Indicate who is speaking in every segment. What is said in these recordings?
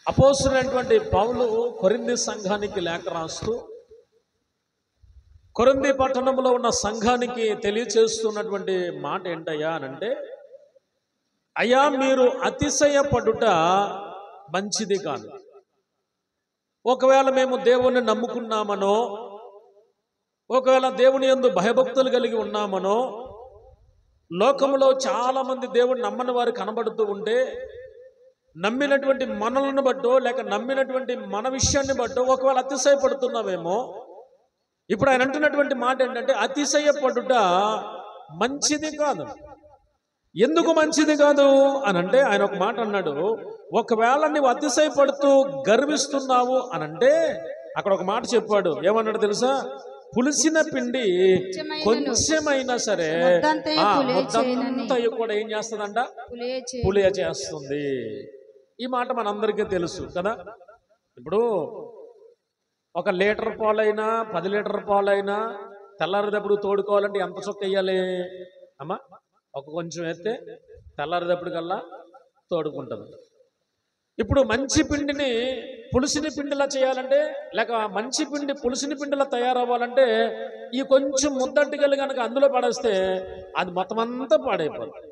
Speaker 1: అపోస్తలుడైనటువంటి పౌలు కొరింథీ సంఘానికి లేఖ రాస్తూ కొరింథీ పట్టణంలో ఉన్న సంఘానికి తెలియచేస్తున్నటువంటి మాట ఏంటయ్యా అనంటే, అయ్యా మీరు అతిశయపడుట మంచిది కాదు. ఒకవేళ మేము దేవుణ్ణి నమ్ముకున్నామనో, ఒకవేళ దేవుని యందు భయభక్తులు కలిగి ఉన్నామనో, లోకంలో చాలా మంది దేవుని నమ్మని వారు కనబడుతూ ఉంటే, నమ్మినటువంటి మనలను బట్టో లేక నమ్మినటువంటి మన విషయాన్ని బట్టో ఒకవేళ అతిశయపడుతున్నామేమో. ఇప్పుడు ఆయన అంటున్నటువంటి మాట ఏంటంటే, అతిశయపడుట మంచిది కాదు. ఎందుకు మంచిది కాదు అనంటే ఆయన ఒక మాట అన్నాడు, ఒకవేళ నువ్వు అతిశయపడుతూ గర్విస్తున్నావు అనంటే అక్కడ ఒక మాట చెప్పాడు. ఏమన్నాడు తెలుసా? పులిసిన పిండి కొంచెమైనా సరే ముద్దంతా కూడా ఏం చేస్తుందంట? పులియ చేస్తుంది. ఈ మాట మనందరికీ తెలుసు కదా. ఇప్పుడు ఒక లీటర్ పాలైనా 10 లీటర్ పాలైనా తెల్లారిదప్పుడు తోడుకోవాలంటే ఎంత చొక్క వేయాలి అమ్మా? ఒక కొంచెం వేస్తే తెల్లారిదప్పటికల్లా తోడుకుంటుంది. ఇప్పుడు మంచి పిండిని పులిసిన పిండిలా చేయాలంటే, లేక మంచి పిండి పులిసిన పిండిలా తయారవ్వాలంటే ఈ కొంచెం ముద్దటికలు కనుక అందులో పడేస్తే అది మొత్తం అంతా పాడైపోతుంది.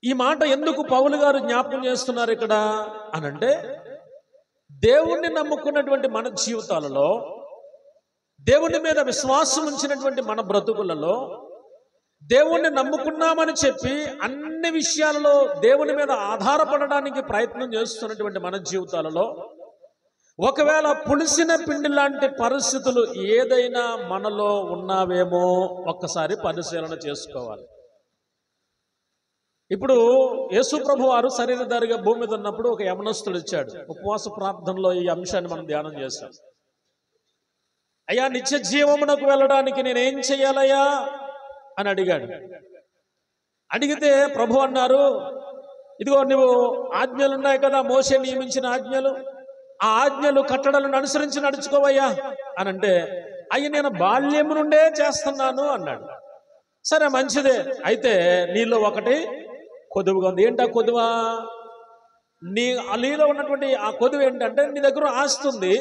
Speaker 1: ఈ మాట ఎందుకు పౌలు గారు జ్ఞాపకం చేస్తున్నారు ఇక్కడ అనంటే, దేవుణ్ణి నమ్ముకున్నటువంటి మన జీవితాలలో, దేవుని మీద విశ్వాసం ఉంచినటువంటి మన బ్రతుకులలో, దేవుణ్ణి నమ్ముకున్నామని చెప్పి అన్ని విషయాలలో దేవుని మీద ఆధారపడడానికి ప్రయత్నం చేస్తున్నటువంటి మన జీవితాలలో ఒకవేళ పులిసిన పిండి లాంటి పరిస్థితులు ఏదైనా మనలో ఉన్నావేమో ఒక్కసారి పరిశీలన చేసుకోవాలి. ఇప్పుడు యేసు ప్రభు వారు శరీరధారిగా భూమి మీద ఉన్నప్పుడు ఒక యవనస్తుడు ఇచ్చాడు. ఉపవాస ప్రార్థనలో ఈ అంశాన్ని మనం ధ్యానం చేశాం. అయ్యా నిత్య జీవమునకు వెళ్ళడానికి నేనేం చెయ్యాలయ్యా అని అడిగాడు. అడిగితే ప్రభు అన్నారు, ఇదిగో నువ్వు ఆజ్ఞలు ఉన్నాయి కదా, మోషే నియమించిన ఆజ్ఞలు, ఆ ఆజ్ఞలు కట్టడలను అనుసరించి నడుచుకోవయ్యా అని అంటే, అయ్యి నేను బాల్యము నుండే చేస్తున్నాను అన్నాడు. సరే మంచిదే, అయితే నీలో ఒకటి కొదువుగా ఉంది. ఏంటా కొదువా? నీలో ఉన్నటువంటి ఆ కొదువు ఏంటంటే, నీ దగ్గర ఆస్తి ఉంది.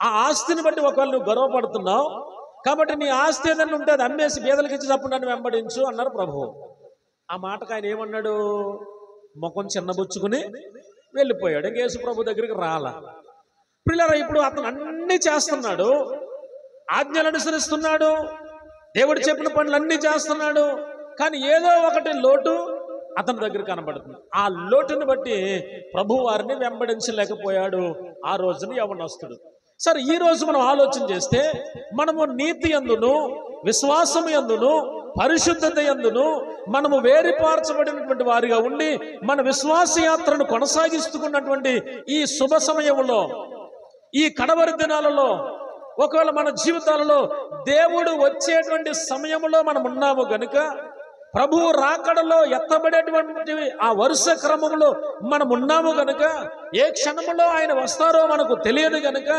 Speaker 1: ఆ ఆస్తిని బట్టి ఒకవేళ నువ్వు గర్వపడుతున్నావు కాబట్టి నీ ఆస్తి ఏదన్నా ఉంటే అది అమ్మేసి బీదలకి ఇచ్చి తప్పుడు వెంబడించు అన్నారు ప్రభు. ఆ మాటకు ఆయన ఏమన్నాడు? ముఖం చిన్నబుచ్చుకుని వెళ్ళిపోయాడు. యేసు ప్రభు దగ్గరికి రాలా. పిల్లరా, ఇప్పుడు అతను అన్ని చేస్తున్నాడు, ఆజ్ఞలు అనుసరిస్తున్నాడు, దేవుడు చెప్పిన పనులు అన్నీ చేస్తున్నాడు, కానీ ఏదో ఒకటి లోటు అతని దగ్గర కనబడుతుంది. ఆ లోటుని బట్టి ప్రభు వారిని వెంబడించలేకపోయాడు ఆ రోజున యవనస్తుడు. సరే, ఈ రోజు మనం ఆలోచన చేస్తే మనము నీతి యందును, విశ్వాసం యందును, పరిశుద్ధత యందును మనము వేరుపార్చబడినటువంటి వారిగా ఉండి మన విశ్వాస యాత్రను కొనసాగిస్తున్నటువంటి ఈ శుభ సమయంలో, ఈ కడవరి దినాలలో, ఒకవేళ మన జీవితాలలో దేవుడు వచ్చేటువంటి సమయంలో మనం ఉన్నాము గనుక, ప్రభువు రాకడలో ఎత్తబడేటువంటి ఆ వరుస క్రమంలో మనం ఉన్నాము గనుక, ఏ క్షణంలో ఆయన వస్తారో మనకు తెలియదు గనుక,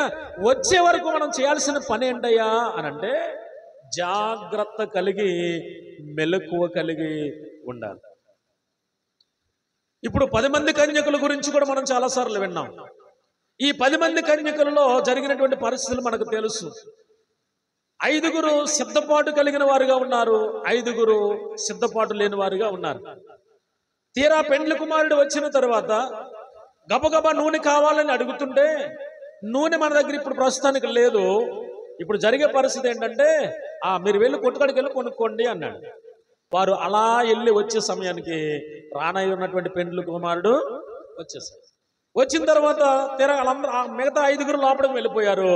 Speaker 1: వచ్చే వరకు మనం చేయాల్సిన పని ఏంటయ్యా అనంటే జాగ్రత్త కలిగి మెలకువ కలిగి ఉండాలి. ఇప్పుడు 10 మంది కన్యకుల గురించి కూడా మనం చాలాసార్లు విన్నాం. ఈ 10 మంది కన్యకులలో జరిగినటువంటి పరిస్థితులు మనకు తెలుసు. 5 సిద్ధపాటు కలిగిన వారుగా ఉన్నారు, 5 సిద్ధపాటు లేని వారుగా ఉన్నారు. తీరా పెండ్లి కుమారుడు వచ్చిన తర్వాత గబగబా నూనె కావాలని అడుగుతుంటే, నూనె మన దగ్గర ఇప్పుడు ప్రస్తుతానికి లేదు. ఇప్పుడు జరిగే పరిస్థితి ఏంటంటే, మీరు వెళ్ళి కొట్టుకాడికి వెళ్ళి కొనుక్కోండి అన్నాడు. వారు అలా వెళ్ళి వచ్చే సమయానికి రానయ్య ఉన్నటువంటి పెండ్లి కుమారుడు వచ్చేసాడు. వచ్చిన తర్వాత తీరా వాళ్ళందరూ మిగతా 5 లోపలికి వెళ్ళిపోయారు.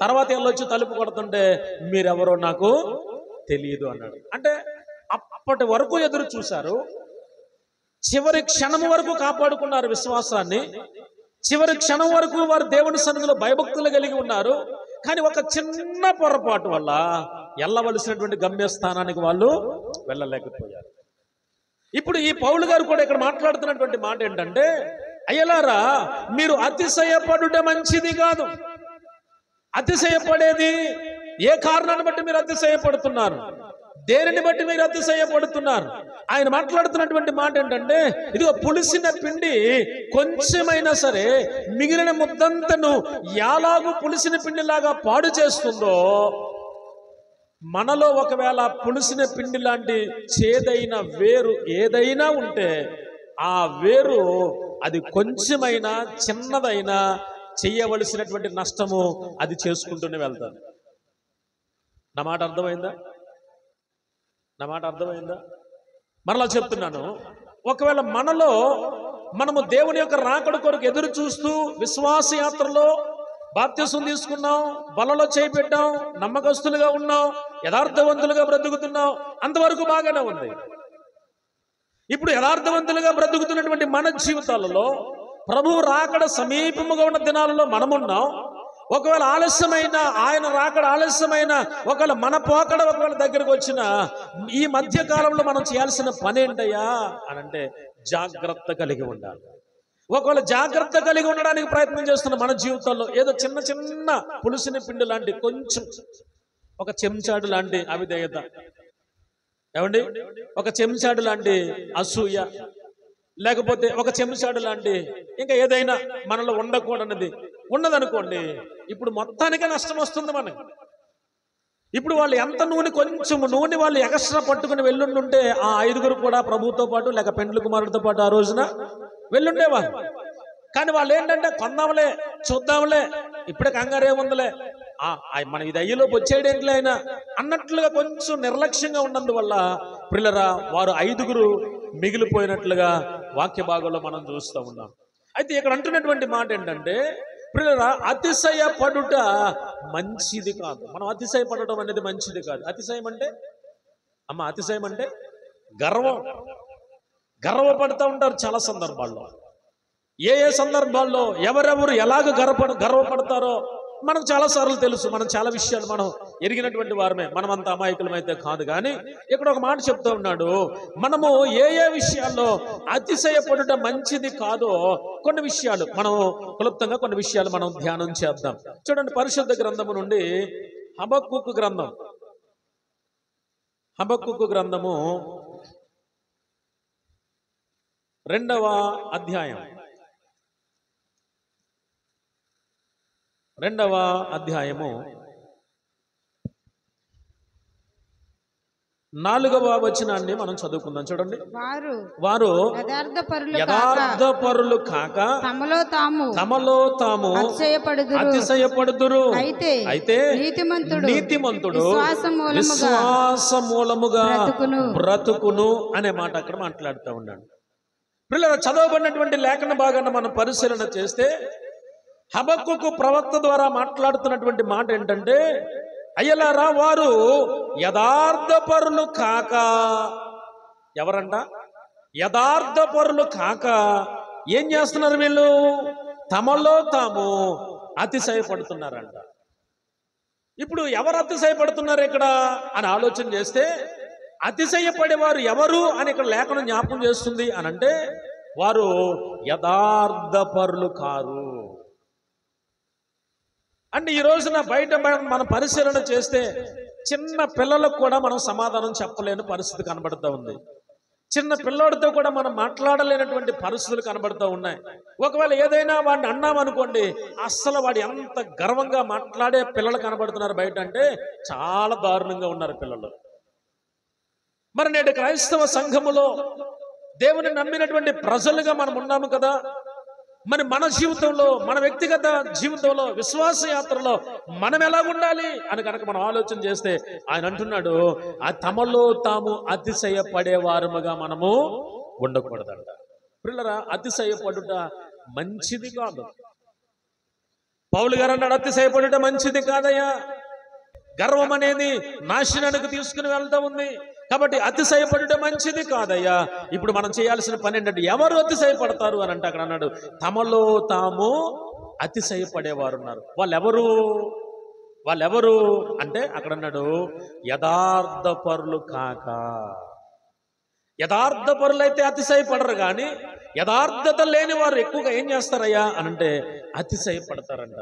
Speaker 1: తర్వాత వెళ్ళొచ్చి తలుపు కొడుతుంటే, మీరెవరో నాకు తెలియదు అన్నాడు. అంటే అప్పటి వరకు ఎదురు చూశారు, చివరి క్షణం వరకు కాపాడుకున్నారు విశ్వాసాన్ని, చివరి క్షణం వరకు వారు దేవుని సన్నిధిలో భయభక్తులు కలిగి ఉన్నారు. కానీ ఒక చిన్న పొరపాటు వల్ల వెళ్ళవలసినటువంటి గమ్యస్థానానికి వాళ్ళు వెళ్ళలేకపోయారు. ఇప్పుడు ఈ పౌలు గారు కూడా ఇక్కడ మాట్లాడుతున్నటువంటి మాట ఏంటంటే, అయ్యలారా మీరు అతిశయపడుట మంచిది కాదు. అతిశయపడేది ఏ కారణాన్ని బట్టి మీరు అతిశయపడుతున్నారు? దేనిని బట్టి మీరు అతిశయపడుతున్నారు? ఆయన మాట్లాడుతున్నటువంటి మాట ఏంటంటే, ఇదిగో పులిసిన పిండి కొంచెమైనా సరే మిగిలిన ముద్దంతను ఎలాగూ పులిసిన పిండిలాగా పాడు చేస్తుందో, మనలో ఒకవేళ పులిసిన పిండి లాంటి చేదైన వేరు ఏదైనా ఉంటే ఆ వేరు అది కొంచెమైనా చిన్నదైనా చెయ్యవలసినటువంటి నష్టము అది చేసుకుంటూనే వెళ్తాను. నా మాట అర్థమైందా? మరలా చెప్తున్నాను, ఒకవేళ మనము దేవుని యొక్క రాకడ కొరకు ఎదురు చూస్తూ విశ్వాస యాత్రలో బాప్తిసం తీసుకున్నాం, బలలో చేపెట్టాం, నమ్మకస్తులుగా ఉన్నాం, యథార్థవంతులుగా బ్రతుకుతున్నాం, అంతవరకు బాగానే ఉంది. ఇప్పుడు యథార్థవంతులుగా బ్రతుకుతున్నటువంటి మన జీవితాలలో ప్రభువు రాకడ సమీపముగా ఉన్న దినాలలో మనమున్నాం. ఒకవేళ ఆలస్యమైన, ఆయన రాకడ ఆలస్యమైన, ఒకవేళ మన పోకడ ఒకవేళ దగ్గరకు వచ్చిన ఈ మధ్య కాలంలో మనం చేయాల్సిన పని ఏంటయ్యా అని అంటే జాగ్రత్త కలిగి ఉండాలి. ఒకవేళ జాగ్రత్త కలిగి ఉండడానికి ప్రయత్నం చేస్తున్న మన జీవితంలో ఏదో చిన్న చిన్న పులిసిన పిండి లాంటి కొంచెం ఒక చెంచాడు లాంటి అవిధేయత, ఏమండి, ఒక చెంచాడు లాంటి అసూయ, లేకపోతే ఒక చెంచాడు లాంటి ఇంకా ఏదైనా మనలో ఉండకూడనిది ఉన్నదనుకోండి, ఇప్పుడు మొత్తానికే నష్టం వస్తుంది మనకి. ఇప్పుడు వాళ్ళు ఎంత కొంచెం నూనె వాళ్ళు ఎక్స్ట్రా పట్టుకుని వెళ్ళుండుంటే ఆ 5గురు కూడా ప్రభుతో పాటు లేక పెండ్లి కుమారుడితో పాటు ఆ రోజున వెళ్ళుండేవారు. కానీ వాళ్ళు ఏంటంటే కొందాంలే, చూద్దాంలే, ఇప్పుడే కంగారు ఏముందిలే, మన ఇది అయ్యేలోపు వచ్చేయడానికి అయినా అన్నట్లుగా కొంచెం నిర్లక్ష్యంగా ఉన్నందువల్ల పిల్లరా వారు 5గురు మిగిలిపోయినట్లుగా వాక్య భాగంలో మనం చూస్తూ ఉన్నాం. అయితే ఇక్కడ అంటున్నటువంటి మాట ఏంటంటే, పిల్లరా అతిశయపడుట మంచిది కాదు. మనం అతిశయపడటం అనేది మంచిది కాదు. అతిశయం అంటే గర్వపడుతూ ఉంటారు చాలా సందర్భాల్లో. ఏ సందర్భాల్లో ఎవరెవరు ఎలాగ గర్వపడతారో మనకు చాలా సార్లు తెలుసు. మనం చాలా విషయాలు మనం ఎరిగినటువంటి వారమే, మనమంత అమాయకులమైతే కాదు. కానీ ఇక్కడ ఒక మాట చెప్తూ ఉన్నాడు, మనము ఏ విషయాల్లో అతిశయపడుట మంచిది కాదో కొన్ని విషయాలు మనం క్లుప్తంగా కొన్ని విషయాలు మనం ధ్యానం చేద్దాం. చూడండి, పరిశుద్ధ గ్రంథము నుండి హబక్కూకు గ్రంథము 2వ అధ్యాయం 2వ అధ్యాయము 4వ వచనాన్ని మనం చదువుకుందాం. చూడండి, వారు యథార్థపరులు కాక తమలో తాము అతిశయపడుదురు. అయితే నీతిమంతుడు విశ్వాస మూలముగా బ్రతుకును అనే మాట అక్కడ మాట్లాడుతూ ఉన్నాడు. పిల్లలు, చదవబడినటువంటి లేఖన భాగాన్ని మనం పరిశీలన చేస్తే హబక్కూకు ప్రవక్త ద్వారా మాట్లాడుతున్నటువంటి మాట ఏంటంటే, అయ్యలారా వారు యథార్థపరులు కాక, ఎవరంట? యథార్థపరులు కాక ఏం చేస్తున్నారు వీళ్ళు? తమలో తాము అతిశయపడుతున్నారంట. ఇప్పుడు ఎవరు అతిశయపడుతున్నారు ఇక్కడ అని ఆలోచన చేస్తే, అతిశయపడేవారు ఎవరు అని ఇక్కడ లేఖనం జ్ఞాపకం చేస్తుంది అని అంటే, వారు యథార్థపరులు కారు. అంటే ఈ రోజున బయట మనం పరిశీలన చేస్తే చిన్న పిల్లలకు కూడా మనం సమాధానం చెప్పలేని పరిస్థితి కనబడుతూ ఉంది. చిన్న పిల్లోడితో కూడా మనం మాట్లాడలేనటువంటి పరిస్థితులు కనబడుతూ ఉన్నాయి. ఒకవేళ ఏదైనా వాడిని అన్నామనుకోండి, అస్సలు వాడు ఎంత గర్వంగా మాట్లాడే పిల్లలు కనబడుతున్నారు బయట అంటే చాలా దారుణంగా ఉన్నారు పిల్లలు. మరి నేడు క్రైస్తవ సంఘములో దేవుని నమ్మినటువంటి ప్రజలుగా మనం ఉన్నాము కదా. మరి మన జీవితంలో, మన వ్యక్తిగత జీవితంలో, విశ్వాస యాత్రలో మనం ఎలా ఉండాలి అని కనుక మనం ఆలోచన చేస్తే ఆయన అంటున్నాడు, ఆ తమలో తాము అతిశయపడేవారముగా మనము ఉండకూడదంట. పిల్లరా, అతిశయపడుట మంచిది కాదు. పౌలు గారు అన్నాడు, అతిశయపడుట మంచిది కాదయ్యా, గర్వం అనేది నాశనానికి తీసుకుని వెళ్తా ఉంది, కాబట్టి అతిశయపడుట మంచిది కాదయ్యా. ఇప్పుడు మనం చేయాల్సిన పని ఏంటంటే, ఎవరు అతిశయపడతారు అని అంటే అక్కడ అన్నాడు, తమలో తాము అతిశయపడేవారు ఉన్నారు. వాళ్ళెవరు అంటే అక్కడ అన్నాడు, యథార్థపరులు కాక. యథార్థపరులు అయితే అతిశయపడరు, కానీ యథార్థత లేని వారు ఎక్కువగా ఏం చేస్తారయ్యా అని అంటే అతిశయపడతారంట.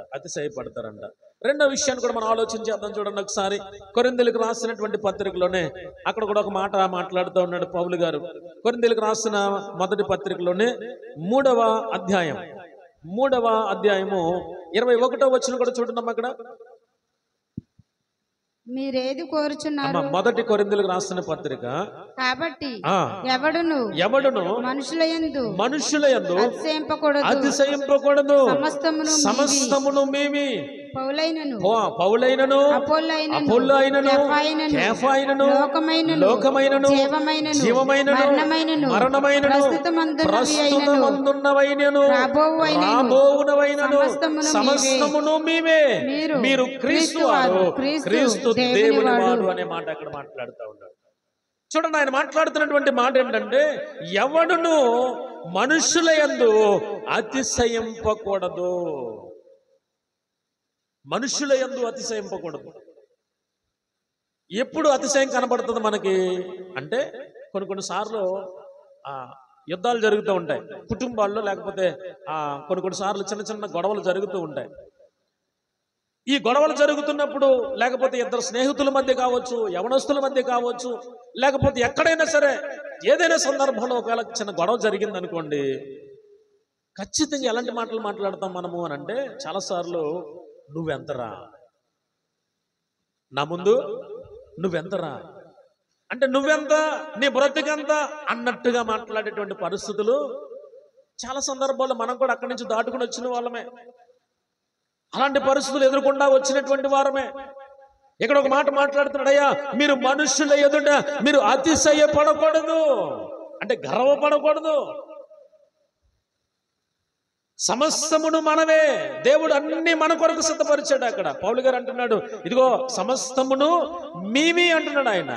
Speaker 1: రెండో విషయాన్ని కూడా మనం ఆలోచించేద్దాం. చూడండి ఒకసారి కొరింథీయులకు రాసినటువంటి పత్రికలోనే అక్కడ కూడా ఒక మాట మాట్లాడుతూ ఉన్నాడు పౌలు గారు. కొరింథీయులకు రాసిన మొదటి పత్రికలోనే 3వ అధ్యాయము 21వ వచనం కూడా చూడండి అక్కడ.
Speaker 2: మీరేది కోరుచున్నారు?
Speaker 1: మొదటి కొరింథీయులకు రాసిన పత్రిక.
Speaker 2: కాబట్టి ఎవడును మనుషుల యందు
Speaker 1: అతిశయింపకూడదు, సమస్తమును మీవి. పౌలైనను అపొల్లైనను కేఫాయినను లోకమైనను జీవమైనను మరణమైనను ప్రస్తుతమందున్నవైనను రాబోవునవైనను సమస్తమును మీవే. మీరు క్రీస్తు వారు, క్రీస్తు దేవుని వారు అనే మాట అక్కడ మాట్లాడుతూ ఉన్నాడు. చూడండి, ఆయన మాట్లాడుతున్నటువంటి మాట ఏంటంటే, ఎవడును మనుషుల యందు అతిశయింపకూడదు. మనుషుల యందు అతిశయింపకూడదు. ఎప్పుడు అతిశయం కనబడుతుంది మనకి అంటే, కొన్నిసార్లు యుద్ధాలు జరుగుతూ ఉంటాయి కుటుంబాల్లో, లేకపోతే కొన్నిసార్లు చిన్న చిన్న గొడవలు జరుగుతూ ఉంటాయి. ఈ గొడవలు జరుగుతున్నప్పుడు, లేకపోతే ఇద్దరు స్నేహితుల మధ్య కావచ్చు, యవనస్తుల మధ్య కావచ్చు, లేకపోతే ఎక్కడైనా సరే ఏదైనా సందర్భంలో ఒకవేళ చిన్న గొడవ జరిగింది అనుకోండి, ఖచ్చితంగా ఎలాంటి మాటలు మాట్లాడతాం మనము అని అంటే, చాలాసార్లు నువ్వెంతరా, నా ముందు నువ్వెంతరా అంటే, నువ్వెంత, నీ బ్రతికెంత అన్నట్టుగా మాట్లాడేటువంటి పరిస్థితులు చాలా సందర్భాల్లో మనం కూడా అక్కడి నుంచి దాటుకుని వచ్చిన వాళ్ళమే. అలాంటి పరిస్థితులు ఎదుర్కొండా వచ్చినటువంటి వారమే. ఇక్కడ ఒక మాట మాట్లాడుతున్నాడు, అయ్యా మీరు మనుషుల ఎదుట మీరు అతిశయపడకూడదు అంటే గర్వపడకూడదు. సమస్తమును మనమే, దేవుడు అన్ని మన కొరకు సిద్ధపరిచాడు. అక్కడ పౌలు గారు అంటున్నాడు, ఇదిగో సమస్తమును మీవి అంటున్నాడు ఆయన.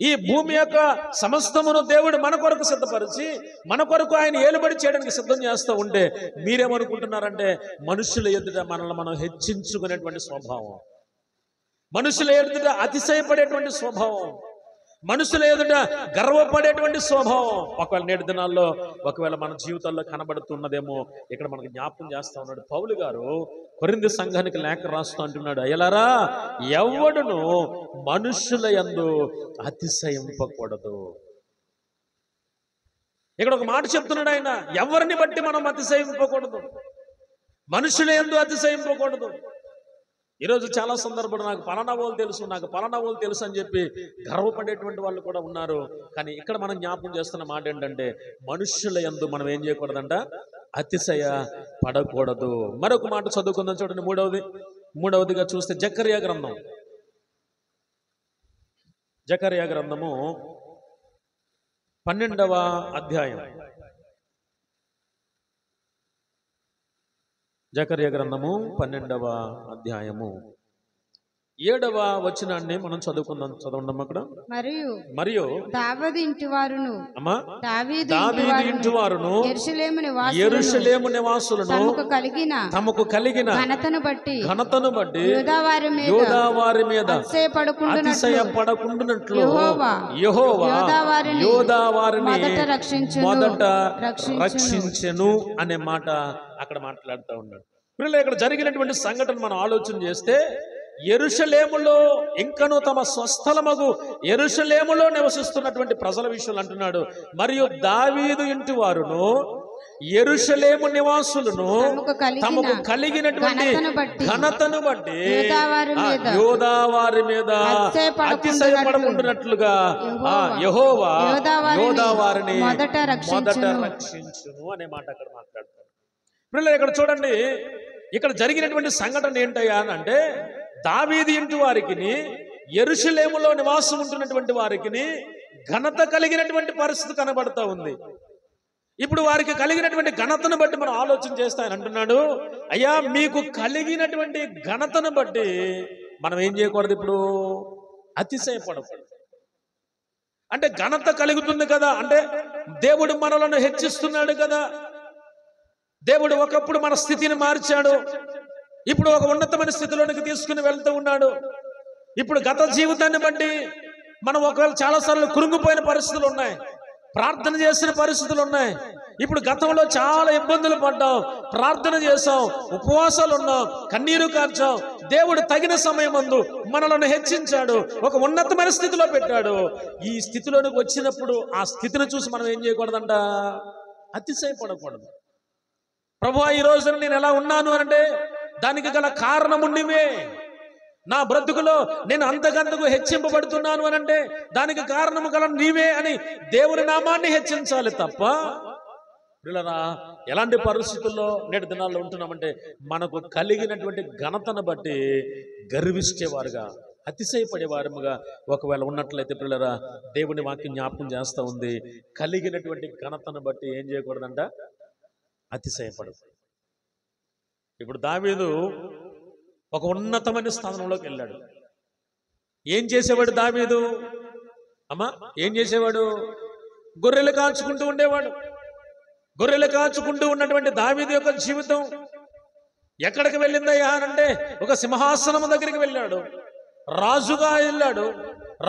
Speaker 1: ఈ భూమి యొక్క సమస్తమును దేవుడు మన కొరకు సిద్ధపరిచి మన కొరకు ఆయన ఏలుబడి చేయడానికి సిద్ధం చేస్తూ ఉంటే, మీరేమనుకుంటున్నారంటే మనుషుల ఎదుట మనల్ని మనం హెచ్చించుకునేటువంటి స్వభావం, మనుషుల ఎదుట అతిశయపడేటువంటి స్వభావం, మనుషుల ఎదుట గర్వపడేటువంటి స్వభావం ఒకవేళ నేటి దినాల్లో ఒకవేళ మన జీవితాల్లో కనబడుతున్నదేమో ఇక్కడ మనకు జ్ఞాపకం చేస్తూ ఉన్నాడు పౌలు గారు. కొరింథీ సంఘానికి లేఖ రాస్తూ అంటున్నాడు, అయ్యలారా ఎవడును మనుషుల యందు అతిశయింపకూడదు. ఇక్కడ ఒక మాట చెప్తున్నాడు ఆయన, ఎవరిని బట్టి మనం అతిశయింపకూడదు, మనుషుల యందు అతిశయింపకూడదు. ఈరోజు చాలా సందర్భాలు నాకు పలానా వాళ్ళు తెలుసు అని చెప్పి గర్వపడేటువంటి వాళ్ళు కూడా ఉన్నారు. కానీ ఇక్కడ మనం జ్ఞాపకం చేస్తున్న మాట ఏంటంటే, మనుషుల యందు మనం ఏం చేయకూడదంట, అతిశయ పడకూడదు. మరొక మాట చదువుకుందాం చూడండి. మూడవదిగా చూస్తే జకర్యా గ్రంథము 12వ అధ్యాయం. జకర్యా గ్రంథము 12వ అధ్యాయము 7వ వచనాన్ని మనం చదవండి అక్కడ. మరియు
Speaker 2: దావీదు ఇంటి వారును
Speaker 1: యెరూషలేము నివాసులను తమకు కలిగిన
Speaker 2: ఘనతను బట్టి
Speaker 1: యూదా వారి మీద అతిశయపడకుండునట్లు యెహోవా యూదా వారిని మొదట రక్షించెను అనే మాట అక్కడ మాట్లాడుతూ ఉన్నాడు. పిల్లలు, ఇక్కడ జరిగినటువంటి సంఘటన మనం ఆలోచన చేస్తే, యెరూషలేములో ఇంకను తమ స్వస్థలమగు యెరూషలేములో నివసిస్తున్నటువంటి ప్రజల విషయాలు అంటున్నాడు. మరియు దావీదు ఇంటి వారును యెరూషలేము నివాసులను తమకు కలిగినటువంటి ఘనతను బట్టి యూదా వారి మీద అతిశయపడకుండానట్లుగా యెహోవా యూదా వారిని మొదట రక్షించును అనే మాట అక్కడ మాట్లాడతారు. పిల్లలు, ఇక్కడ చూడండి, ఇక్కడ జరిగినటువంటి సంఘటన ఏంటయ్యా అని అంటే, దావీదు ఇంటి వారికిని యెరూషలేములో నివాసం ఉంటున్నటువంటి వారికిని ఘనత కలిగినటువంటి పరిస్థితి కనబడతా ఉంది. ఇప్పుడు వారికి కలిగినటువంటి ఘనతను బట్టి మనం ఆలోచన చేస్తే ఆయన అంటున్నాడు, అయ్యా మీకు కలిగినటువంటి ఘనతను బట్టి మనం ఏం చేయకూడదు, ఇప్పుడు అతిశయపడకూడదు. అంటే ఘనత కలుగుతుంది కదా, అంటే దేవుడు మనలను హెచ్చిస్తున్నాడు కదా, దేవుడు ఒకప్పుడు మన స్థితిని మార్చాడు, ఇప్పుడు ఒక ఉన్నతమైన స్థితిలోనికి తీసుకుని వెళ్తూ ఉన్నాడు. ఇప్పుడు గత జీవితాన్ని బట్టి మనం ఒకవేళ చాలాసార్లు కృంగిపోయిన పరిస్థితులు ఉన్నాయి. ప్రార్థన చేసిన పరిస్థితులు ఉన్నాయి. ఇప్పుడు గతంలో చాలా ఇబ్బందులు పడ్డాం, ప్రార్థన చేసాం, ఉపవాసాలు ఉన్నాం, కన్నీరు కార్చాం. దేవుడు తగిన సమయమందు మనలను హెచ్చించాడు, ఒక ఉన్నతమైన స్థితిలో పెట్టాడు. ఈ స్థితిలోనికి వచ్చినప్పుడు ఆ స్థితిని చూసి మనం ఏం చేయకూడదంట? అతిశయపడకూడదు. ప్రభువా ఈ రోజున నేను ఎలా ఉన్నాను అంటే దానికి గల కారణము నీవే. నా బ్రతుకులో నేను అంతకంతకు హెచ్చింపబడుతున్నాను అని అంటే దానికి కారణము గల నీవే అని దేవుని నామాన్ని హెచ్చించాలి తప్ప, పిల్లరా ఎలాంటి పరిస్థితుల్లో నేటి దినాల్లో ఉంటున్నామంటే మనకు కలిగినటువంటి ఘనతను బట్టి గర్వించేవారుగా, అతిశయపడేవారముగా ఒకవేళ ఉన్నట్లయితే పిల్లరా దేవుని వాక్యం జ్ఞాపకం చేస్తూ ఉంది, కలిగినటువంటి ఘనతను బట్టి ఏం చేయకూడదంట? అతిశయపడదు. ఇప్పుడు దావీదు ఒక ఉన్నతమైన స్థానంలోకి వెళ్ళాడు. ఏం చేసేవాడు దావీదు? అమ్మా ఏం చేసేవాడు? గొర్రెలు కాచుకుంటూ ఉండేవాడు. గొర్రెలు కాచుకుంటూ ఉన్నటువంటి దావీదు యొక్క జీవితం ఎక్కడికి వెళ్ళిందయ్యా అంటే ఒక సింహాసనం దగ్గరికి వెళ్ళాడు, రాజుగా వెళ్ళాడు.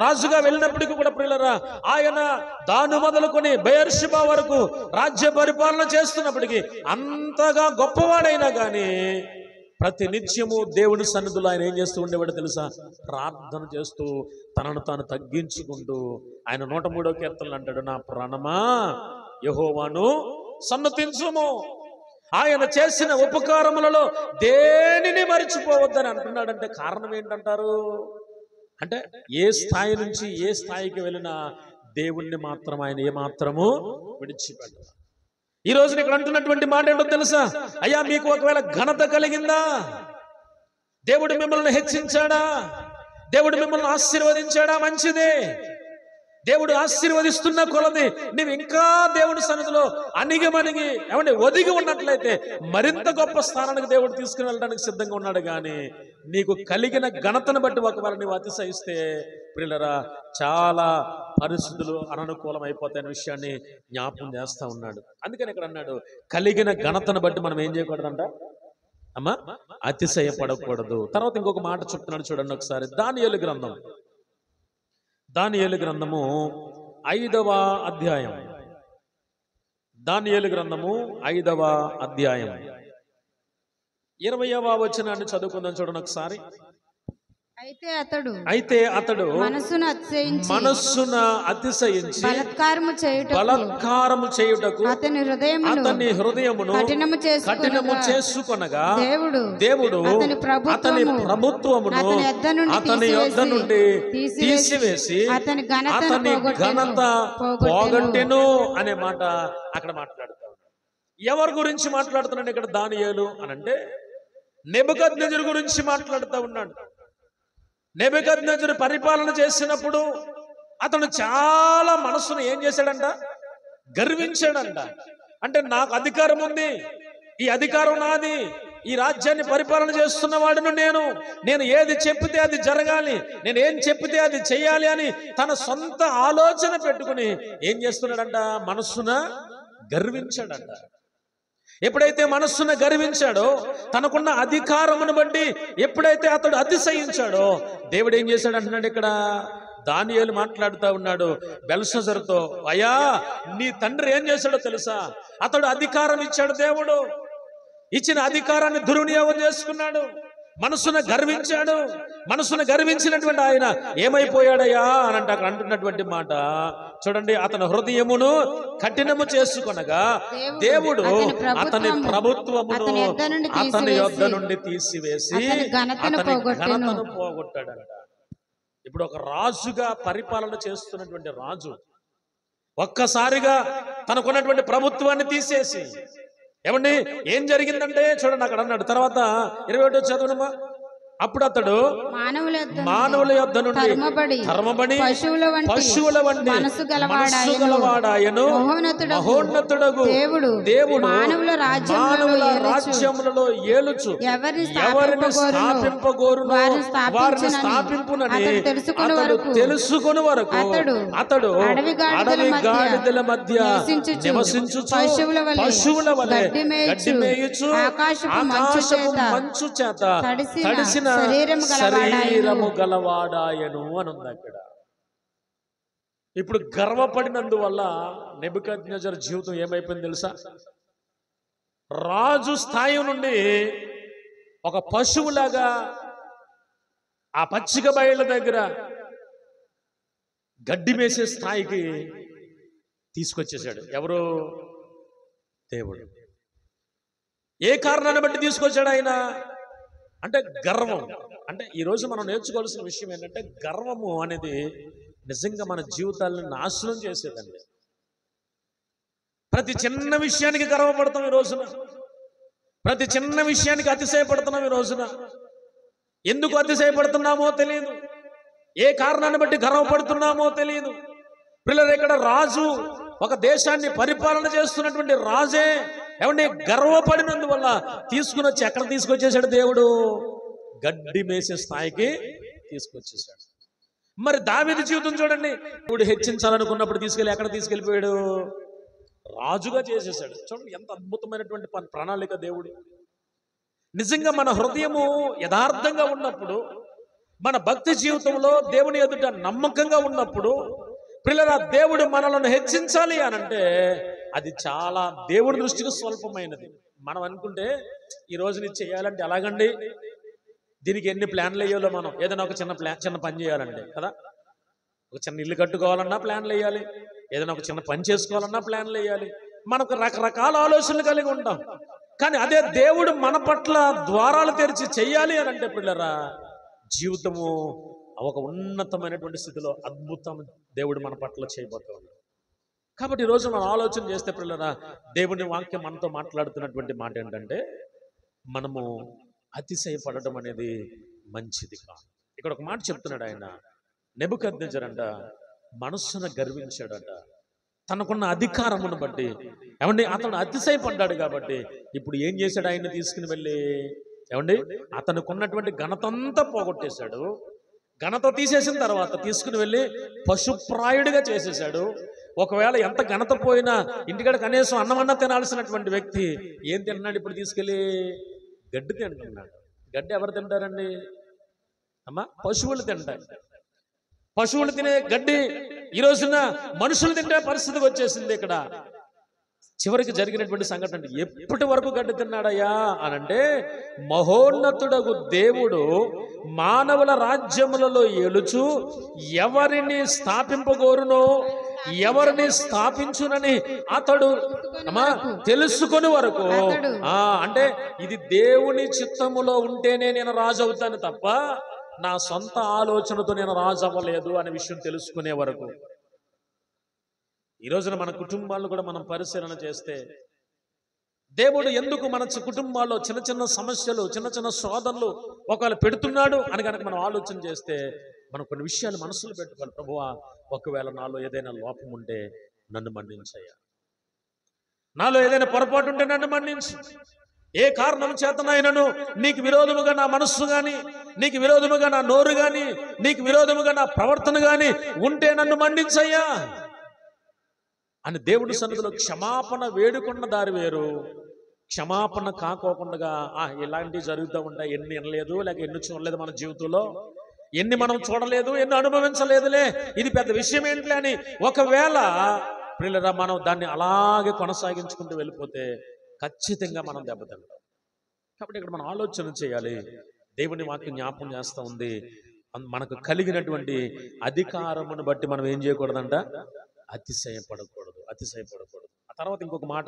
Speaker 1: రాజుగా వెళ్ళినప్పటికీ కూడా ప్రియులరా ఆయన దాను మొదలుకొని బెయేర్షెబా వరకు రాజ్య పరిపాలన చేస్తున్నప్పటికీ అంతగా గొప్పవాడైనా కానీ ప్రతి నిత్యము దేవుని సన్నిధిలో ఆయన ఏం చేస్తూ ఉండేవాడు తెలుసా? ప్రార్థన చేస్తూ తనను తాను తగ్గించుకుంటూ ఆయన 103వ కీర్తనలు అంటాడు, నా ప్రాణమా యెహోవాను సన్నతించుము, ఆయన చేసిన ఉపకారములలో దేనిని మరిచిపోవద్దని అంటున్నాడంటే కారణం ఏంటంటారు? అంటే ఏ స్థాయి నుంచి ఏ స్థాయికి వెళ్ళినా దేవుణ్ణి మాత్రం ఆయన ఏమాత్రము విడిచిపెట్టారు. ఈ రోజున ఇక్కడ అంటున్నటువంటి మాట ఏంటో తెలుసా? అయ్యా మీకు ఒకవేళ ఘనత కలిగిందా? దేవుడు మిమ్మల్ని హెచ్చించాడా? దేవుడు మిమ్మల్ని ఆశీర్వదించాడా? మంచిదే. దేవుడు ఆశీర్వదిస్తున్న కొలది నువ్వు ఇంకా దేవుడి సన్నిధిలో అణిగిమణిగి ఏమంటే ఒదిగి ఉన్నట్లయితే మరింత గొప్ప స్థానానికి దేవుడు తీసుకుని వెళ్ళడానికి సిద్ధంగా ఉన్నాడు. కానీ నీకు కలిగిన ఘనతను బట్టి ఒకవేళ నువ్వు అతిశయిస్తే ప్రియులరా చాలా పరిస్థితులు అననుకూలం అయిపోతాయనే విషయాన్ని జ్ఞాపకం చేస్తా ఉన్నాడు. అందుకని ఇక్కడ అన్నాడు కలిగిన ఘనతను బట్టి మనం ఏం చేయకూడదంట? అమ్మా అతిశయపడకూడదు. తర్వాత ఇంకొక మాట చెప్తున్నాడు చూడండి ఒకసారి. దానియేలు గ్రంథము 5వ అధ్యాయం. దానియేలు గ్రంథము 5వ అధ్యాయం 20వ వచనాన్ని చదువుకుందాం చూడండి ఒకసారి. అయితే అతడు మనస్సున అతిశయించి బలాత్కారము చేయుటకు అతని హృదయమును కఠినము చేసుకొనగా దేవుడు అతని ప్రభుత్వమును అతని యొద్ద నుండి తీసివేసి అతని ఘనత పోగొట్టెను అనే మాట అక్కడ మాట్లాడుతాడు. ఎవరి గురించి మాట్లాడుతున్నాడు ఇక్కడ దానియేలు అనంటే నెబుకద్నెజరు గురించి మాట్లాడుతూ ఉన్నాడు. నెబుకద్నెజరు పరిపాలన చేసినప్పుడు అతను చాలా మనసును ఏం చేశాడంట? గర్వించాడంట. అంటే నాకు అధికారం ఉంది, ఈ అధికారం నాది, ఈ రాజ్యాన్ని పరిపాలన చేస్తున్న వాడును నేను ఏది చెప్పితే అది జరగాలి, నేను ఏం చెప్పితే అది చెయ్యాలి అని తన సొంత ఆలోచన పెట్టుకుని ఏం చేస్తున్నాడంట? మనస్సున గర్వించాడంట. ఎప్పుడైతే మనస్సున గర్వించాడో తనకున్న అధికారమును బట్టి ఎప్పుడైతే అతడు అతిశయించాడో దేవుడు ఏం చేశాడు అంటున్నాడు ఇక్కడ. దానియేలు మాట్లాడుతూ ఉన్నాడు బెల్షస్సరుతో, అయ్యా నీ తండ్రి ఏం చేశాడో తెలుసా? అతడు అధికారం ఇచ్చాడు, దేవుడు ఇచ్చిన అధికారాన్ని దుర్వినియోగం చేసుకున్నాడు, మనసున గర్వించాడు. మనసున గర్వించినటువంటి ఆయన ఏమైపోయాడయ్యా అని అంటే అక్కడ అంటున్నటువంటి మాట చూడండి. అతని హృదయమును కఠినము చేసుకొనగా దేవుడు అతని ప్రభుత్వమును అతని యొద్ద నుండి తీసివేసి అతని ఘనతను పోగొట్టాడంట. ఇప్పుడు ఒక రాజుగా పరిపాలన చేస్తున్నటువంటి రాజు ఒక్కసారిగా తనకున్నటువంటి ప్రభుత్వాన్ని తీసేసి ఏమండి ఏం జరిగిందంటే చూడండి అక్కడ అన్నాడు. తర్వాత 21వ చదువునమ్మా. అప్పుడు అతడు మానవుల యొద్ద నుండి తరమబడి పశువుల వంటి మనసు గలవాడాయను. మహోన్నతుడగు దేవుడు మానవుల రాజ్యములలో ఏలుచు ఎవరిని స్థాపింపగోరును వారిని స్థాపింపునని అతడు తెలుసుకొని వరకు అతడు అడవి గాడిదల మధ్య నివసించు పశువుల వలె గడ్డి మేయుచు ఆకాశపు మంచు చేత తడిసిన శరీరము గలవాడాయను అని ఉంది అక్కడ. ఇప్పుడు గర్వపడినందువల్ల నెబుకద్నెజర్ జీవితం ఏమైపోయింది తెలుసా? రాజు స్థాయి నుండి ఒక పశువులాగా ఆ పచ్చిక బయళ్ళ దగ్గర గడ్డి మేసే స్థాయికి తీసుకొచ్చేసాడు. ఎవరు? దేవుడు. ఏ కారణాన్ని బట్టి తీసుకొచ్చాడు ఆయన అంటే గర్వం. అంటే ఈరోజు మనం నేర్చుకోవాల్సిన విషయం ఏంటంటే, గర్వము అనేది నిజంగా మన జీవితాలను నాశనం చేసేదండి. ప్రతి చిన్న విషయానికి గర్వపడతాం ఈ రోజున, ప్రతి చిన్న విషయానికి అతిశయపడుతున్నాం ఈ రోజున. ఎందుకు అతిశయపడుతున్నామో తెలియదు, ఏ కారణాన్ని బట్టి గర్వపడుతున్నామో తెలియదు. పిల్లలు, ఇక్కడ రాజు ఒక దేశాన్ని పరిపాలన చేస్తున్నటువంటి రాజే ఏమంటే గర్వపడినందువల్ల తీసుకుని వచ్చి ఎక్కడ తీసుకొచ్చేసాడు దేవుడు? గడ్డి మేసే స్థాయికి తీసుకొచ్చేసాడు. మరి దావీదు జీవితం చూడండి, ఇప్పుడు హెచ్చించాలనుకున్నప్పుడు తీసుకెళ్ళి ఎక్కడ తీసుకెళ్ళిపోయాడు? రాజుగా చేసేసాడు. చూడండి ఎంత అద్భుతమైనటువంటి ప్రణాళిక దేవుడు. నిజంగా మన హృదయము యథార్థంగా ఉన్నప్పుడు, మన భక్తి జీవితంలో దేవుని ఎదుట నమ్మకంగా ఉన్నప్పుడు, పిల్లల దేవుడు మనలను హెచ్చించాలి అనంటే అది చాలా దేవుడి దృష్టికి స్వల్పమైనది. మనం అనుకుంటే ఈ రోజు ఇది చేయాలంటే ఎలాగండి, దీనికి ఎన్ని ప్లాన్లు వేయాలో, మనం ఏదైనా ఒక చిన్న పని చేయాలండి కదా, ఒక చిన్న ఇల్లు కట్టుకోవాలన్నా ప్లాన్లు వేయాలి, ఏదైనా ఒక చిన్న పని చేసుకోవాలన్నా ప్లాన్లు వేయాలి. మనకు రకరకాల ఆలోచనలు కలిగి ఉంటాం. కానీ అదే దేవుడు మన పట్ల ద్వారాలు తెరిచి చెయ్యాలి అని అంటే పిల్లరా, జీవితము ఒక ఉన్నతమైనటువంటి స్థితిలో అద్భుతం దేవుడు మన పట్ల చేయబోతున్నాడు. కాబట్టి ఈరోజు మనం ఆలోచన చేస్తే పిల్లరా, దేవుని వాక్యం మనతో మాట్లాడుతున్నటువంటి మాట ఏంటంటే, మనము అతిశయపడటం అనేది మంచిది కాదు. ఇక్కడ ఒక మాట చెప్తున్నాడు ఆయన. నెబుకద్నెజర్ అంట మనస్సును గర్వించాడట, తనకున్న అధికారమును బట్టి. ఏమండి, అతను అతిశయపడ్డాడు కాబట్టి ఇప్పుడు ఏం చేశాడు? ఆయన్ని తీసుకుని వెళ్ళి ఏమండి అతనుకున్నటువంటి ఘనతంతా పోగొట్టేశాడు. ఘనత తీసేసిన తర్వాత తీసుకుని వెళ్ళి పశుప్రాయుడిగా చేసేశాడు. ఒకవేళ ఎంత ఘనత పోయినా ఇంటికాడ కనీసం అన్నమన్నా తినాల్సినటువంటి వ్యక్తి ఏం తిన్నాడు? ఇప్పుడు తీసుకెళ్ళి గడ్డి తింటున్నాడు. గడ్డి ఎవరు తింటారండి అమ్మా? పశువులు తింటారు. పశువులు తినే గడ్డి ఈ రోజున మనుషులు తింటే పరిస్థితికి వచ్చేసింది. ఇక్కడ చివరికి జరిగినటువంటి సంఘటన, ఎప్పటి వరకు గడ్డి తిన్నాడయ్యా అనంటే, మహోన్నతుడగు దేవుడు మానవుల రాజ్యములలో ఏలుచు ఎవరిని స్థాపింపగోరునో, ఎవరిని స్థాపించునని అతడు తెలుసుకొని వరకు, అంటే ఇది దేవుని చిత్తములో ఉంటేనే నేను రాజు అవుతాను తప్ప నా సొంత ఆలోచనతో నేను రాజు అవ్వలేదు అనే విషయం తెలుసుకునే వరకు. ఈ రోజున మన కుటుంబాలను కూడా మనం పరిశీలన చేస్తే, దేవుడు ఎందుకు మన కుటుంబాల్లో చిన్న చిన్న సమస్యలు, చిన్న చిన్న శోధనలు ఒకవేళ పెడుతున్నాడు అని కనుక మనం ఆలోచన చేస్తే, మనం కొన్ని విషయాలు మనసులో పెట్టుకోవాలి. ప్రభువా, ఒకవేళ నాలో ఏదైనా లోపం ఉంటే నన్ను మన్నించయ్యా, నాలో ఏదైనా పొరపాటు ఉంటే నన్ను మన్నించు. ఏ కారణం చేతనైనను నీకు విరోధముగా నా మనస్సు గాని, నీకు విరోధముగా నా నోరు గాని, నీకు విరోధముగా నా ప్రవర్తన గాని ఉంటే నన్ను మన్నించయ్యా అని దేవుడి సన్నిధిలో క్షమాపణ వేడుకున్న దారి వేరు. క్షమాపణ కాకోకుండా ఇలాంటివి జరుగుతూ ఉంటాయి, ఎన్ని వినలేదు, లేక ఎన్ని చూడలేదు మన జీవితంలో, ఎన్ని మనం చూడలేదు, ఎన్ని అనుభవించలేదులే, ఇది పెద్ద విషయం ఏంటిలే అని ఒకవేళ పిల్లరా మనం దాన్ని అలాగే కొనసాగించుకుంటూ వెళ్ళిపోతే ఖచ్చితంగా మనం దెబ్బతింటాం. కాబట్టి ఇక్కడ మనం ఆలోచన చేయాలి. దేవుని వాక్యం జ్ఞాపకం చేస్తూ ఉంది, మనకు కలిగినటువంటి అధికారమును బట్టి మనం ఏం చేయకూడదంట? అతిశయపడకూడదు, అతిశయపడకూడదు. ఆ తర్వాత ఇంకొక మాట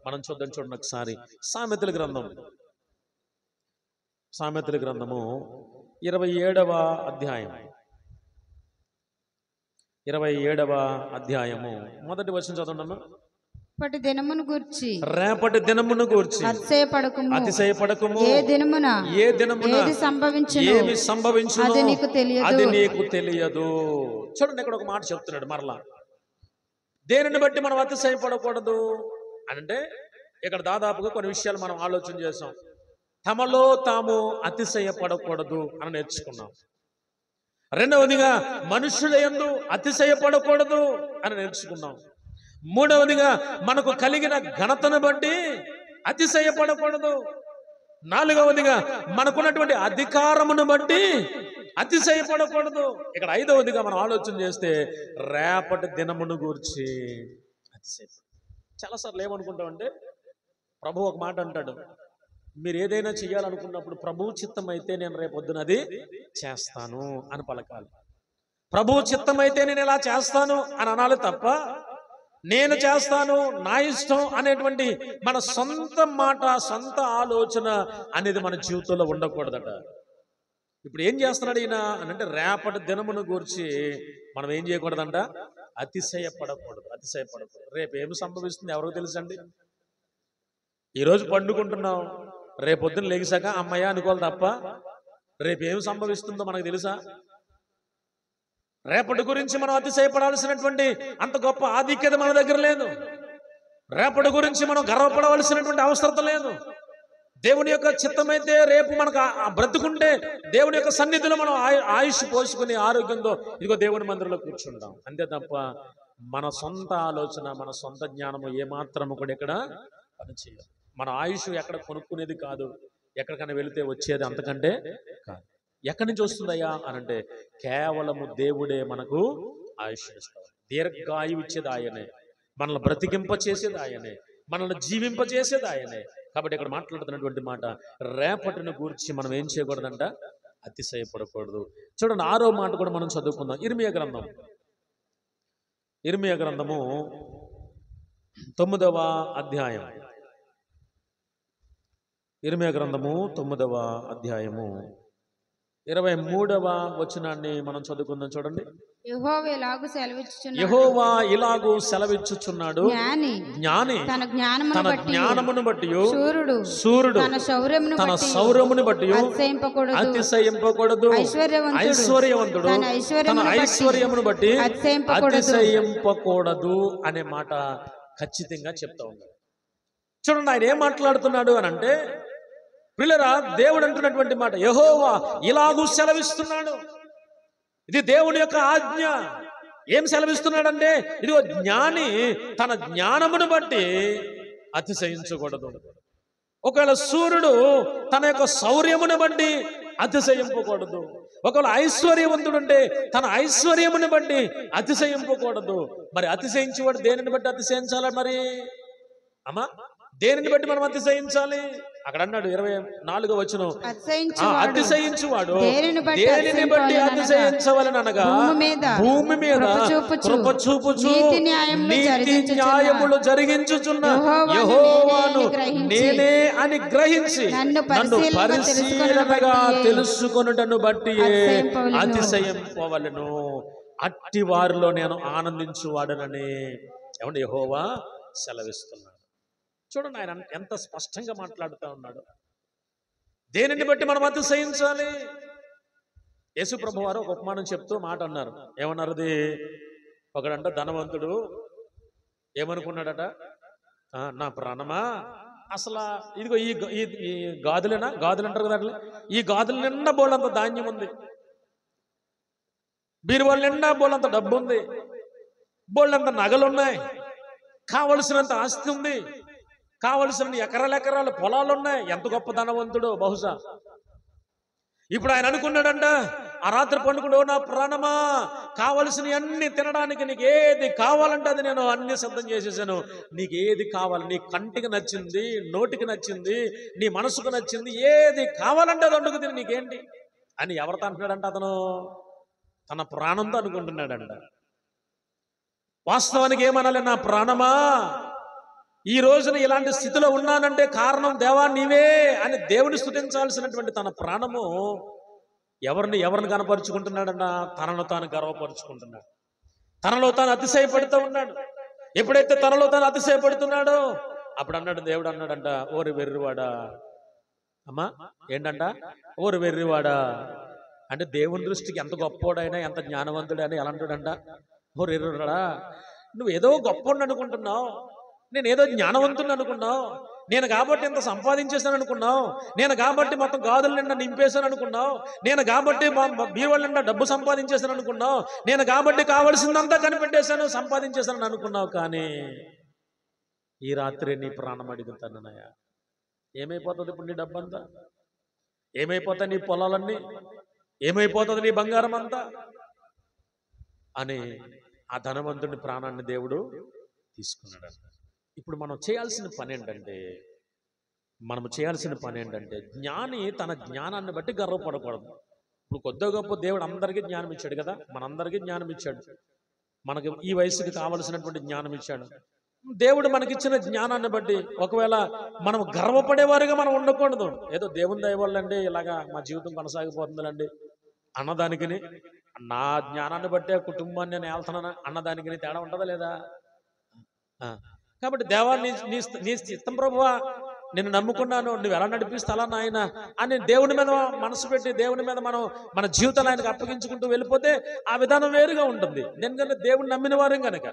Speaker 1: మనం చూడండి ఒకసారి. సామెతల గ్రంథం 27వ అధ్యాయం 27వ అధ్యాయము మొదటి వచనం చదవండి.
Speaker 2: రేపటి దినమును గూర్చి
Speaker 1: అతిశయపడకుము.
Speaker 2: ఏ దినమున ఏది సంభవించును అది నీకు తెలియదు.
Speaker 1: చూడండి, ఇక్కడ ఒక మాట చెప్తున్నాడు మరలా. దేనిని బట్టి మనం అతిశయపడకూడదు అంటే, ఇక్కడ దాదాపుగా కొన్ని విషయాలు మనం ఆలోచన చేసాం. తమలో తాము అతిశయపడకూడదు అని నేర్చుకున్నాం. రెండవదిగా మనుషుల యందు అతిశయపడకూడదు అని నేర్చుకున్నాం. మూడవదిగా మనకు కలిగిన ఘనతను బట్టి అతిశయపడకూడదు. నాలుగవదిగా మనకున్నటువంటి అధికారమును బట్టి అతిశయపడకూడదు. ఇక్కడ 5వదిగా మనం ఆలోచన చేస్తే రేపటి దినమును గూర్చి అతిశయపడ. చాలాసార్లు ఏమనుకుంటామంటే ప్రభు ఒక మాట అంటాడు, మీరు ఏదైనా చేయాలనుకున్నప్పుడు ప్రభు చిత్తం అయితే నేను రేపొద్దున అది చేస్తాను అని పలకాలి. ప్రభు చిత్తం అయితే నేను ఇలా చేస్తాను అని అనాలి తప్ప నేను చేస్తాను నా ఇష్టం అనేటువంటి మన సొంత మాట సొంత ఆలోచన అనేది మన జీవితంలో ఉండకూడదట. ఇప్పుడు ఏం చేస్తున్నాడు ఈయన అని అంటే రేపటి దినమును గూర్చి మనం ఏం చేయకూడదంట, అతిశయపడకూడదు. రేపు ఏమి సంభవిస్తుంది ఎవరికి తెలుసండి? ఈరోజు పండుకుంటున్నాం, రేపొద్దున లేచాక అమ్మయ్య అనుకోవాలి తప్ప రేపు ఏమి సంభవిస్తుందో మనకు తెలుసా? రేపటి గురించి మనం అతిశయపడాల్సినటువంటి అంత గొప్ప ఆధిక్యత మన దగ్గర లేదు. రేపటి గురించి మనం గర్వపడవలసినటువంటి అవసరం లేదు. దేవుని యొక్క చిత్తమైతే రేపు మనకు బ్రతుకుంటే దేవుని యొక్క సన్నిధిలో మనం ఆయుష్ పోసుకుని ఆరోగ్యంతో ఇదిగో దేవుని మందిరంలో కూర్చుంటాం. అంతే తప్ప మన సొంత ఆలోచన మన సొంత జ్ఞానము ఏమాత్రము కూడా ఇక్కడ పనిచేయదు. మన ఆయుష్ ఎక్కడ కొనుక్కునేది కాదు, ఎక్కడికైనా వెళితే వచ్చేది అంతకంటే కాదు. ఎక్కడి నుంచి వస్తుందయ్యా అనంటే కేవలము దేవుడే మనకు ఆయుష్ ఇస్తాడు. దీర్ఘాయువు ఇచ్చేది ఆయనే, మనల్ని బ్రతికింపచేసేది ఆయనే, మనల్ని జీవింపచేసేది ఆయనే. కాబట్టి ఇక్కడ మాట్లాడుతున్నటువంటి మాట రేపటిని గూర్చి మనం ఏం చేయకూడదంట, అతిశయపడకూడదు. చూడండి 6వ మాట కూడా మనం చదువుకుందాం. ఇర్మియా గ్రంథము 9వ అధ్యాయం. ఇర్మియా గ్రంథము 9వ అధ్యాయము 23వ వచనాన్ని మనం చదువుకుందాం. చూడండి. యెహోవా ఇలాగు సెలవిచ్చుచున్నాడు, జ్ఞాని తన జ్ఞానమును బట్టి సూర్యుడు తన శౌర్యమును బట్టి అతిశయింపకూడదు, ఐశ్వర్యవంతుడు తన ఐశ్వర్యమును బట్టి అతిశయింపకూడదు అనే మాట ఖచ్చితంగా చెప్తా ఉన్నాడు. చూడండి ఆయన ఏం మాట్లాడుతున్నాడు అని అంటే, పిల్లరా దేవుడు అంటున్నటువంటి మాట యెహోవా ఇలాగూ సెలవిస్తున్నాడు. ఇది దేవుని యొక్క ఆజ్ఞ. ఏం సెలవిస్తున్నాడంటే ఇదిగో జ్ఞాని తన జ్ఞానమును బట్టి అతిశయించకూడదు. ఒకవేళ సూర్యుడు తన యొక్క శౌర్యమును బట్టి అతిశయింపకూడదు. ఒకవేళ ఐశ్వర్యవంతుడు అంటే తన ఐశ్వర్యమును బట్టి అతిశయింపకూడదు. మరి అతిశయించేవాడు దేనిని బట్టి అతిశయించాలి? మరి అమ్మా దేనిని బట్టి మనం అతిశయించాలి? అక్కడ అన్నాడు 24వ వచనం, అతిశయించువాడు దేనిని బట్టి అతిశయించవలని అనగా భూమి మీద కృప చూపుచు నీతి న్యాయములు జరిగించుచున్న యెహోవాను నేనే అని గ్రహించి నన్ను పరిశీలనగా తెలుసుకొనుటను బట్టి అతిశయింపవలెను. అట్టి వారిలో నేను ఆనందించువాడనని ఏమంటే యెహోవా సెలవిస్తున్నాడు. చూడండి ఆయన ఎంత స్పష్టంగా మాట్లాడుతూ ఉన్నాడు. దేనిని బట్టి మనం అతిశయించాలి? యేసు ప్రభు వారు ఒక ఉపమానం చెప్తూ మాట అన్నారు. ఏమన్నారు? అది ఒకడంట ధనవంతుడు ఏమనుకున్నాడట, నా ప్రాణమా అసలు ఇదిగో ఈ గాదులు అంటారు కదా, ఈ గాదుల నిండా బోళ్ళంత ధాన్యం ఉంది, బీరువాళ్ళ నిండా బోళ్ళంత డబ్బు ఉంది, బోళ్ళంత నగలున్నాయి, కావలసినంత ఆస్తి ఉంది, కావలసిన ఎకరాలు పొలాలు ఉన్నాయి. ఎంత గొప్ప ధనవంతుడు బహుశా. ఇప్పుడు ఆయన అనుకున్నాడంట ఆ రాత్రి పండుకుంటూ, నా ప్రాణమా కావలసిన అన్ని తినడానికి నీకు ఏది కావాలంటే అది నేను అన్ని సిద్ధం చేసేసాను, నీకు ఏది కావాలి, నీ కంటికి నచ్చింది, నోటికి నచ్చింది, నీ మనసుకు నచ్చింది, ఏది కావాలంటే అది వండుకు తిని నీకేంటి అని ఎవరితో అంటున్నాడంట? అతను తన ప్రాణంతో అనుకుంటున్నాడంట. వాస్తవానికి ఏమనాలి? నా ప్రాణమా ఈ రోజున ఇలాంటి స్థితిలో ఉన్నానంటే కారణం దేవా నీవే అని దేవుని స్తుతించాల్సినటువంటి తన ప్రాణము ఎవరిని కనపరుచుకుంటున్నాడన్నా? తనను తాను గర్వపరుచుకుంటున్నాడు, తనలో తాను అతిశయపడుతూ ఉన్నాడు. ఎప్పుడైతే తనలో తాను అతిశయపడుతున్నాడో అప్పుడు అన్నాడు, దేవుడు అన్నాడంట, ఓరి వెర్రివాడా. అమ్మా ఏంటంట? ఓరి వెర్రివాడా అంటే దేవుని దృష్టికి ఎంత గొప్పోడైనా ఎంత జ్ఞానవంతుడైనా ఎలా అంటాడంట? ఓరి వెర్రివాడా, నువ్వు ఏదో గొప్పోడిని అనుకుంటున్నావు, నేను ఏదో జ్ఞానవంతుని అనుకున్నావు, నేను కాబట్టి ఇంత సంపాదించేసాను అనుకున్నావు, నేను కాబట్టి మొత్తం గాదుల నిండా నింపేశాను అనుకున్నావు, నేను కాబట్టి బీరువాళ్ళ నిండా డబ్బు సంపాదించేశాను అనుకున్నావు, నేను కాబట్టి కావలసిందంతా కనిపెట్టేశాను సంపాదించేశాను అనుకున్నావు. కానీ ఈ రాత్రి నీ ప్రాణం అడుగుతానయ్యా, ఏమైపోతుంది ఇప్పుడు నీ డబ్బంతా? ఏమైపోతాయి నీ పొలాలన్నీ? ఏమైపోతుంది నీ బంగారం అంతా అని ఆ ధనవంతుడి ప్రాణాన్ని దేవుడు తీసుకున్నాడు. ఇప్పుడు మనం చేయాల్సిన పని ఏంటంటే జ్ఞాని తన జ్ఞానాన్ని బట్టి గర్వపడకూడదు. ఇప్పుడు కొద్దిగా గొప్ప దేవుడు అందరికీ జ్ఞానం ఇచ్చాడు కదా, మనందరికీ జ్ఞానం ఇచ్చాడు, మనకి ఈ వయసుకి కావలసినటువంటి జ్ఞానం ఇచ్చాడు. దేవుడు మనకిచ్చిన జ్ఞానాన్ని బట్టి ఒకవేళ మనం గర్వపడేవారుగా మనం ఉండకూడదు. ఏదో దేవుని దయ వల్ల అండి ఇలాగా మా జీవితం కొనసాగిపోతుందండి అన్నదానికి, నా జ్ఞానాన్ని బట్టే కుటుంబాన్ని నేను వెళ్తున్నాను అన్నదానికి తేడా ఉంటుందా లేదా? కాబట్టి దేవా నీ చిత్తం ప్రభువా, నేను నమ్ముకున్నాను, నువ్వు ఎలా నడిపిస్తా అలా నాయన అని దేవుని మీద మనసు పెట్టి దేవుని మీద మనం మన జీవితాలు ఆయనకు అప్పగించుకుంటూ వెళ్ళిపోతే ఆ విధానం వేరుగా ఉంటుంది. ఎందుకంటే దేవుని నమ్మిన వారు కనుక.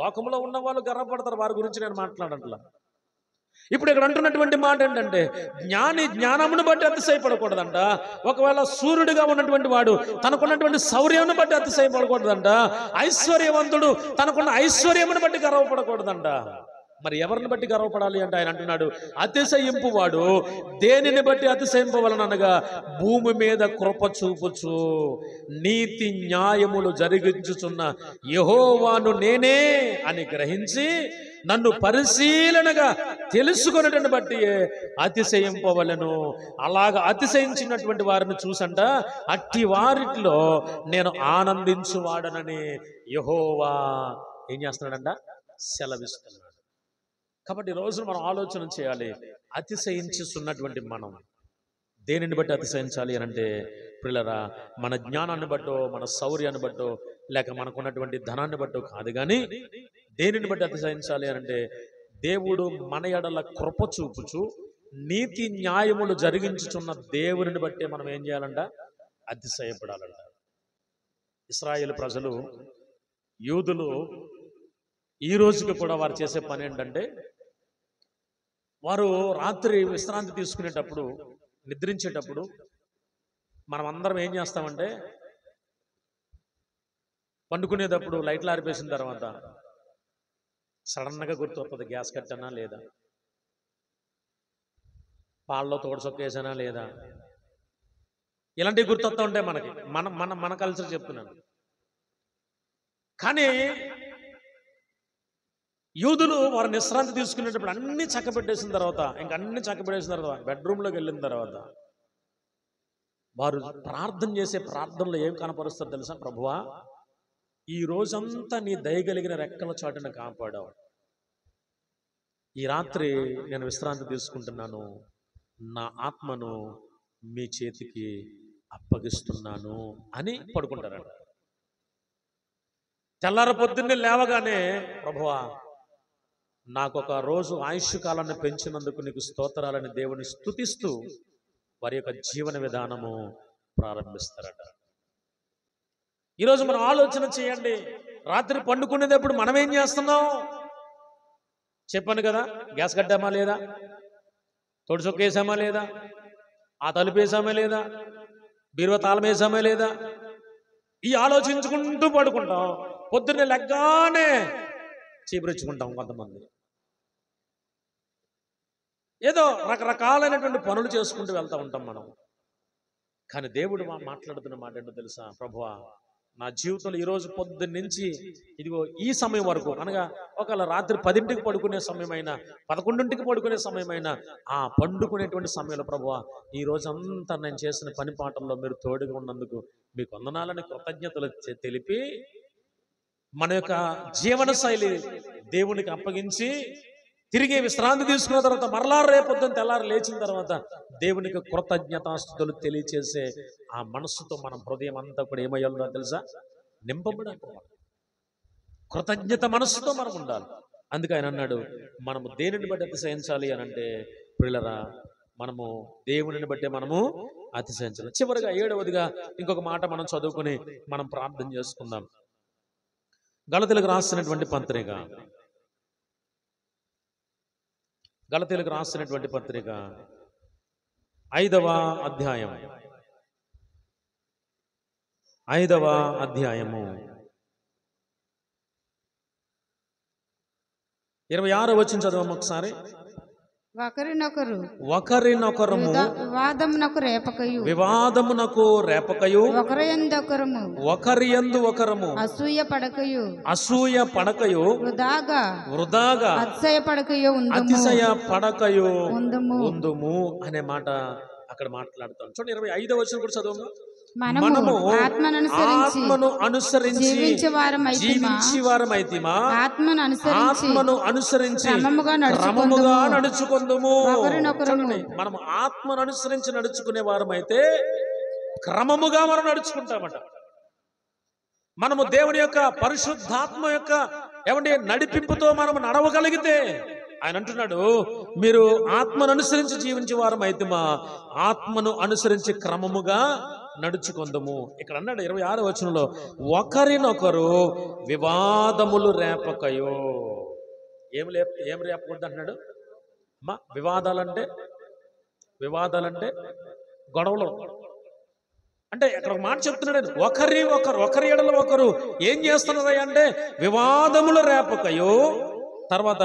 Speaker 1: లోకంలో ఉన్న వాళ్ళు గర్వపడతారు, వారి గురించి నేను మాట్లాడట్లా. ఇప్పుడు ఇక్కడ అంటున్నటువంటి మాట ఏంటంటే జ్ఞాని జ్ఞానమును బట్టి అతిశయపడకూడదంట. ఒకవేళ సూర్యుడిగా ఉన్నటువంటి వాడు తనకున్నటువంటి శౌర్యమును బట్టి అతిశయపడకూడదంట. ఐశ్వర్యవంతుడు తనకున్న ఐశ్వర్యమును బట్టి గర్వపడకూడదంట. మరి ఎవరిని బట్టి గర్వపడాలి అంటే ఆయన అంటున్నాడు, అతిశయింపు వాడు దేనిని బట్టి అతిశయింపవలనగా భూమి మీద కృప చూపుచు నీతి న్యాయములు జరిగించుచున్న యెహోవాను నేనే అని గ్రహించి నన్ను పరిశీలనగా తెలుసుకున్నటువంటి బట్టి అతిశయింపవలను. అలాగా అతిశయించినటువంటి వారిని చూసంట అట్టి వారిలో నేను ఆనందించువాడనని యెహోవా ఏం చేస్తున్నాడంట, సెలవిస్తున్నాడు. కాబట్టి ఈరోజు మనం ఆలోచన చేయాలి, అతిశయించుతున్నటువంటి మనం దేనిని బట్టి అతిశయించాలి అని అంటే పిల్లరా, మన జ్ఞానాన్ని బట్టో మన శౌర్యాన్ని బట్టో లేక మనకున్నటువంటి ధనాన్ని బట్టో కాదు, కానీ దేనిని బట్టి అతిశయించాలి అని అంటే దేవుడు మన ఎడల కృప చూపుచు నీతి న్యాయములు జరిగించుచున్న దేవుని బట్టే మనం ఏం చేయాలంట, అతిశయపడాలంట. ఇశ్రాయేలు ప్రజలు, యూదులు ఈ రోజుకి కూడా వారు చేసే పని ఏంటంటే వారు రాత్రి విశ్రాంతి తీసుకునేటప్పుడు నిద్రించేటప్పుడు మనం అందరం ఏం చేస్తామంటే పండుకునేటప్పుడు లైట్లు ఆరిపేసిన తర్వాత సడన్గా గుర్తొస్తుంది, గ్యాస్ కట్టానా లేదా, పాలలో తోడసొక్కేసానా లేదా, ఇలాంటివి గుర్తొస్తూ ఉంటాయి మనకి. మన కల్చర్ చెప్తున్నాను. కానీ యూదులు వారు విశ్రాంతి తీసుకునేటప్పుడు అన్ని చక్కబెట్టేసిన తర్వాత బెడ్రూమ్లోకి వెళ్ళిన తర్వాత వారు ప్రార్థన చేసే ప్రార్థనలో ఏం కనపరుస్తారు తెలుసా? ప్రభువా, ఈ రోజంతా నీ దయగలిగిన రెక్కల చాటున కాపాడావు, ఈ రాత్రి నేను విశ్రాంతి తీసుకుంటున్నాను, నా ఆత్మను మీ చేతికి అప్పగిస్తున్నాను అని పడుకుంటారట. తెల్లార పొద్దున్నే లేవగానే ప్రభువా, నాకొక రోజు ఆయుష్ కాలాన్ని పెంచినందుకు నీకు స్తోత్రాలని దేవుని స్తుతిస్తూ వారి యొక్క జీవన విధానము ప్రారంభిస్తారట. ఈరోజు మనం ఆలోచన చేయండి, రాత్రి పండుకునేటప్పుడు మనం ఏం చేస్తున్నాం? చెప్పాను కదా, గ్యాస్ కట్టామా లేదా, తొడి చొక్కేసామా లేదా, ఆ తలుపు వేసామా లేదా, బీరువా తాళం వేసామా లేదా, ఈ ఆలోచించుకుంటూ పడుకుంటాం. పొద్దున్నే లెగ్గానే చీపురించుకుంటాం. కొంతమంది ఏదో రకరకాలైనటువంటి పనులు చేసుకుంటూ వెళ్తూ ఉంటాం మనం. కానీ దేవుడు మాట్లాడుతున్న మాట ఏంటో తెలుసా? ప్రభువా, నా జీవితంలో ఈరోజు పొద్దున్న నుంచి ఇదిగో ఈ సమయం వరకు, అనగా ఒకవేళ రాత్రి 10ంటికి పడుకునే సమయమైనా 11ంటికి పడుకునే సమయమైనా ఆ పండుకునేటువంటి సమయంలో ప్రభువా, ఈ రోజంతా నేను చేసిన పని పాటల్లో మీరు తోడుగా ఉన్నందుకు మీకు వందనాలని కృతజ్ఞతలు తెలిపి మన యొక్క జీవన శైలి దేవునికి అప్పగించి తిరిగి విశ్రాంతి తీసుకున్న తర్వాత మరలా రేపొద్దున తెల్లారి లేచిన తర్వాత దేవునికి కృతజ్ఞతాస్తుతులు తెలియచేసే ఆ మనస్సుతో మన హృదయం అంతా కూడా ఏమయ్యాలో తెలుసా? నింపబడాలి. కృతజ్ఞత మనస్సుతో మనం ఉండాలి. అందుకే ఆయన అన్నాడు, మనము దేనిని బట్టి అతిశయించాలి అని అంటే ప్రియులరా, మనము దేవునిని బట్టే మనము అతిశయించాలి. చివరిగా 7వదిగా ఇంకొక మాట మనం చదువుకుని మనం ప్రార్థన చేసుకుందాం. గలతీలకు రాసినటువంటి పత్రిక 5వ అధ్యాయం 26వ వచనం చదవము ఒకసారి. ఒకరినొకరము వివాదమునకు రేపకయు ఒకరి యందు ఒకరము అసూయ పడకయు వృధాగా అతిశయ పడకయు ఉందుము అనే మాట అక్కడ మాట్లాడుతాం. చూడండి 25వ వచనం కూడా చదువు. మనము ఆత్మను అనుసరించి జీవించి వారమైతిమా, ఆత్మను అనుసరించి క్రమముగా నడుచుకుందుము. మనం ఆత్మను అనుసరించి నడుచుకునే వారమైతే క్రమముగా మనం నడుచుకుంటామట. మనము దేవుని యొక్క పరిశుద్ధాత్మ యొక్క ఏమంటే నడిపింపుతో మనం నడవగలిగితే, ఆయన అంటున్నాడు, మీరు ఆత్మను అనుసరించి జీవించే వారమైతే మా ఆత్మను అనుసరించి క్రమముగా నడుచుకుందము. ఇక్కడ అన్నాడు 26వ వచనంలో, ఒకరినొకరు వివాదములు రేపకయో. ఏం రేపకూడదు అంటున్నాడు అమ్మా. వివాదాలంటే గొడవలు. అంటే ఇక్కడ ఒక మాట చెప్తున్నాడు, ఒకరి ఎడల ఒకరు ఏం చేస్తున్నారు అంటే వివాదములు రేపకయో, తర్వాత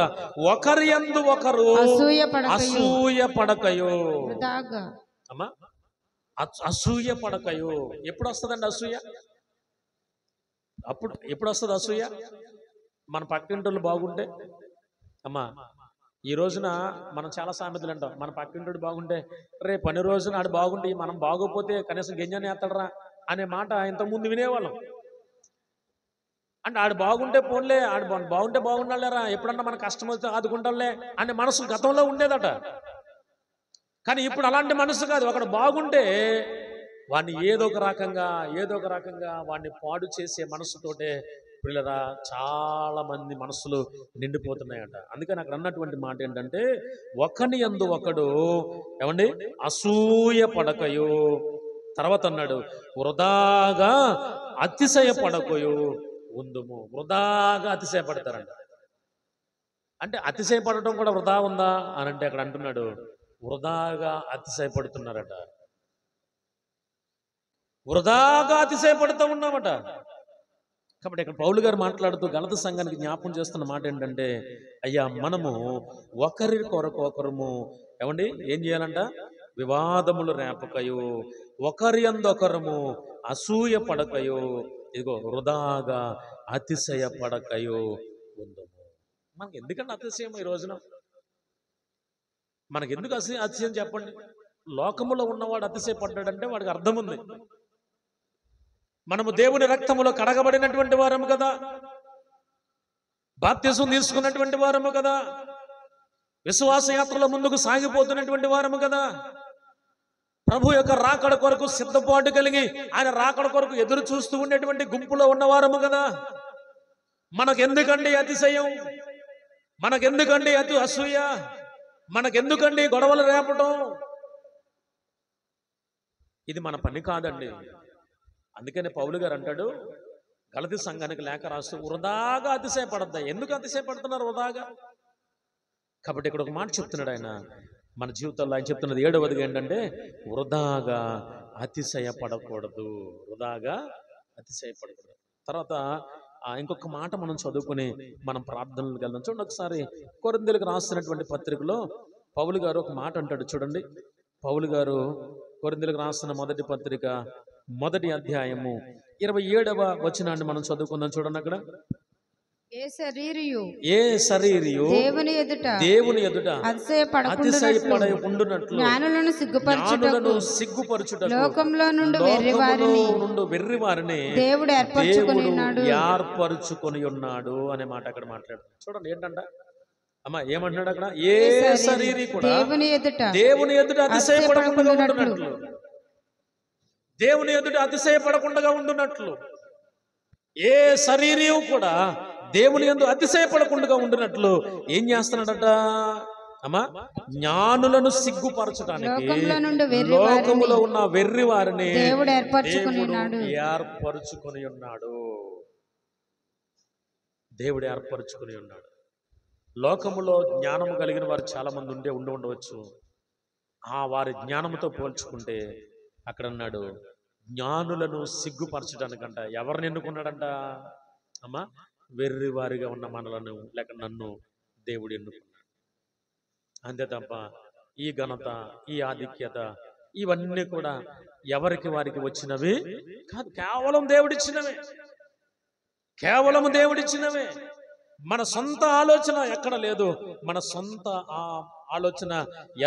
Speaker 1: ఒకరి యందు ఒకరు అసూయ పడకయో. అమ్మా, అసూయ పడకయో. ఎప్పుడు వస్తుందండి అసూయ? ఎప్పుడు వస్తుంది అసూయ? మన పక్కింటోళ్ళు బాగుంటే. అమ్మా, ఈ రోజున మనం చాలా సామెతలు అంటాం. మన పక్కింటోడు బాగుంటే రేపు పని రోజున ఆడు బాగుంటే మనం బాగోపోతే కనీసం గింజని ఎత్తడరా అనే మాట ఇంతకుముందు వినేవాళ్ళం. అంటే ఆడు బాగుంటే పోన్లే, ఆడు బాగుంటే బాగుండాలేరా, ఎప్పుడన్నా మన కష్టం వస్తే ఆదుకుంటాంలే అనే మనసు గతంలో ఉండేదట. కానీ ఇప్పుడు అలాంటి మనసు కాదు. ఒకడు బాగుంటే వాడిని ఏదో ఒక రకంగా వాడిని పాడు చేసే మనసుతోటే పిల్లరా చాలా మంది మనసులు నిండిపోతున్నాయట. అందుకని అక్కడ అన్నటువంటి మాట ఏంటంటే, ఒకని యందు ఒకడు ఏమండి అసూయ పడకయో. తర్వాత అన్నాడు, వృధాగా అతిశయ పడకయో ఉందుము. వృధాగా అతిశయపడతారంట. అంటే అతిశయపడటం కూడా వృధా ఉందా అని అంటే అక్కడ అంటున్నాడు, వృధాగా అతిశయపడుతున్నారట. వృధాగా అతిశయపడుతూ ఉన్నామట. కాబట్టి ఇక్కడ పౌలు గారు మాట్లాడుతూ గలతీ సంఘానికి జ్ఞాపకం చేస్తున్న మాట ఏంటంటే, అయ్యా మనము ఒకరి కొరకు ఒకరము ఏమండి ఏం చేయాలంట? వివాదములు రేపకయో, ఒకరి యందొకరము అసూయ పడకయో, ఇదిగో వృధాగా అతిశయ పడకయో ఉందము. మనకి ఎందుకంటే అతిశయం ఈ రోజున? మనకెందుకు అతిశయం చెప్పండి? లోకములో ఉన్నవాడు అతిశయపడ్డాడంటే వాడికి అర్థం ఉంది. మనము దేవుని రక్తములో కడగబడినటువంటి వారము కదా, బాప్తిసం తీసుకున్నటువంటి వారము కదా, విశ్వాస యాత్రలో ముందుకు సాగిపోతున్నటువంటి వారము కదా, ప్రభు యొక్క రాకడ కొరకు సిద్ధపాటు కలిగి ఆయన రాకడ కొరకు ఎదురు చూస్తూ ఉండేటువంటి గుంపులో ఉన్నవారము కదా. మనకెందుకండి అతిశయం? మనకెందుకండి అసూయ? మనకెందుకండి గొడవలు రేపటం? ఇది మన పని కాదండి. అందుకని పౌలు గారు అంటాడు గలతీ సంఘానికి లేఖ రాస్తూ, వృధాగా అతిశయపడద్దా. ఎందుకు అతిశయపడుతున్నారు వృధాగా? కాబట్టి ఇక్కడ ఒక మాట చెప్తున్నాడు ఆయన మన జీవితంలో. ఆయన చెప్తున్నది 7వదిగా ఏంటంటే, వృధాగా అతిశయపడకూడదు. వృధాగా అతిశయపడకూడదు. తర్వాత ఇంకొక మాట మనం చదువుకుని మనం ప్రార్థనలకు వెళ్దాం. చూడండి ఒకసారి కొరింథీయులకు రాస్తున్నటువంటి పత్రికలో పౌలు గారు ఒక మాట అంటాడు. చూడండి, పౌలు గారు కొరింథీయులకు రాస్తున్న మొదటి పత్రిక 1వ అధ్యాయము 27వ వచనాన్ని మనం చదువుకుందాం. చూడండి, అక్కడ ఏ శరీరియు దేవుని ఎదుట అతిశయపడకుండునట్లు జ్ఞానులను సిగ్గుపరచుటకు లోకములో నుండి వెర్రివారిని దేవుడు ఏర్పరచుకొని ఉన్నాడు అనే మాట అక్కడ మాట్లాడుతుంది. చూడండి ఏంటంట అమ్మా, ఏమంటున్నాడు అక్కడ? ఏ శరీరి కూడా దేవుని ఎదుట అతిశయపడకుండా ఉండునట్లు, దేవుని ఎదుట అతిశయపడకుండా ఉండునట్లు, ఏ శరీరం కూడా దేవుని యందు అతిశయపడకుండా ఉండినట్లు ఏం చేస్తున్నాడట అమ్మా? జ్ఞానులను సిగ్గుపరచడానికి లోకములో ఉన్న వెర్రి వారిని దేవుడు ఏర్పరచుకొని ఉన్నాడు. దేవుడు ఏర్పరచుకొని ఉన్నాడు. లోకములో జ్ఞానము కలిగిన వారు చాలా మంది ఉండవచ్చు. వారి జ్ఞానముతో పోల్చుకుంటే అక్కడ అన్నాడు, జ్ఞానులను సిగ్గుపరచడానికంట ఎవరిని ఎన్నుకున్నాడంట అమ్మా? వెర్రి వారిగా ఉన్న మనలను లేక నన్ను దేవుడు ఎన్నుకున్నాడు. అంతే తప్ప ఈ ఘనత, ఈ ఆధిక్యత ఇవన్నీ కూడా ఎవరికి వారికి వచ్చినవి కాదు, కేవలం దేవుడిచ్చినవే, కేవలం దేవుడిచ్చినవే. మన సొంత ఆలోచన ఎక్కడ లేదు, మన సొంత ఆలోచన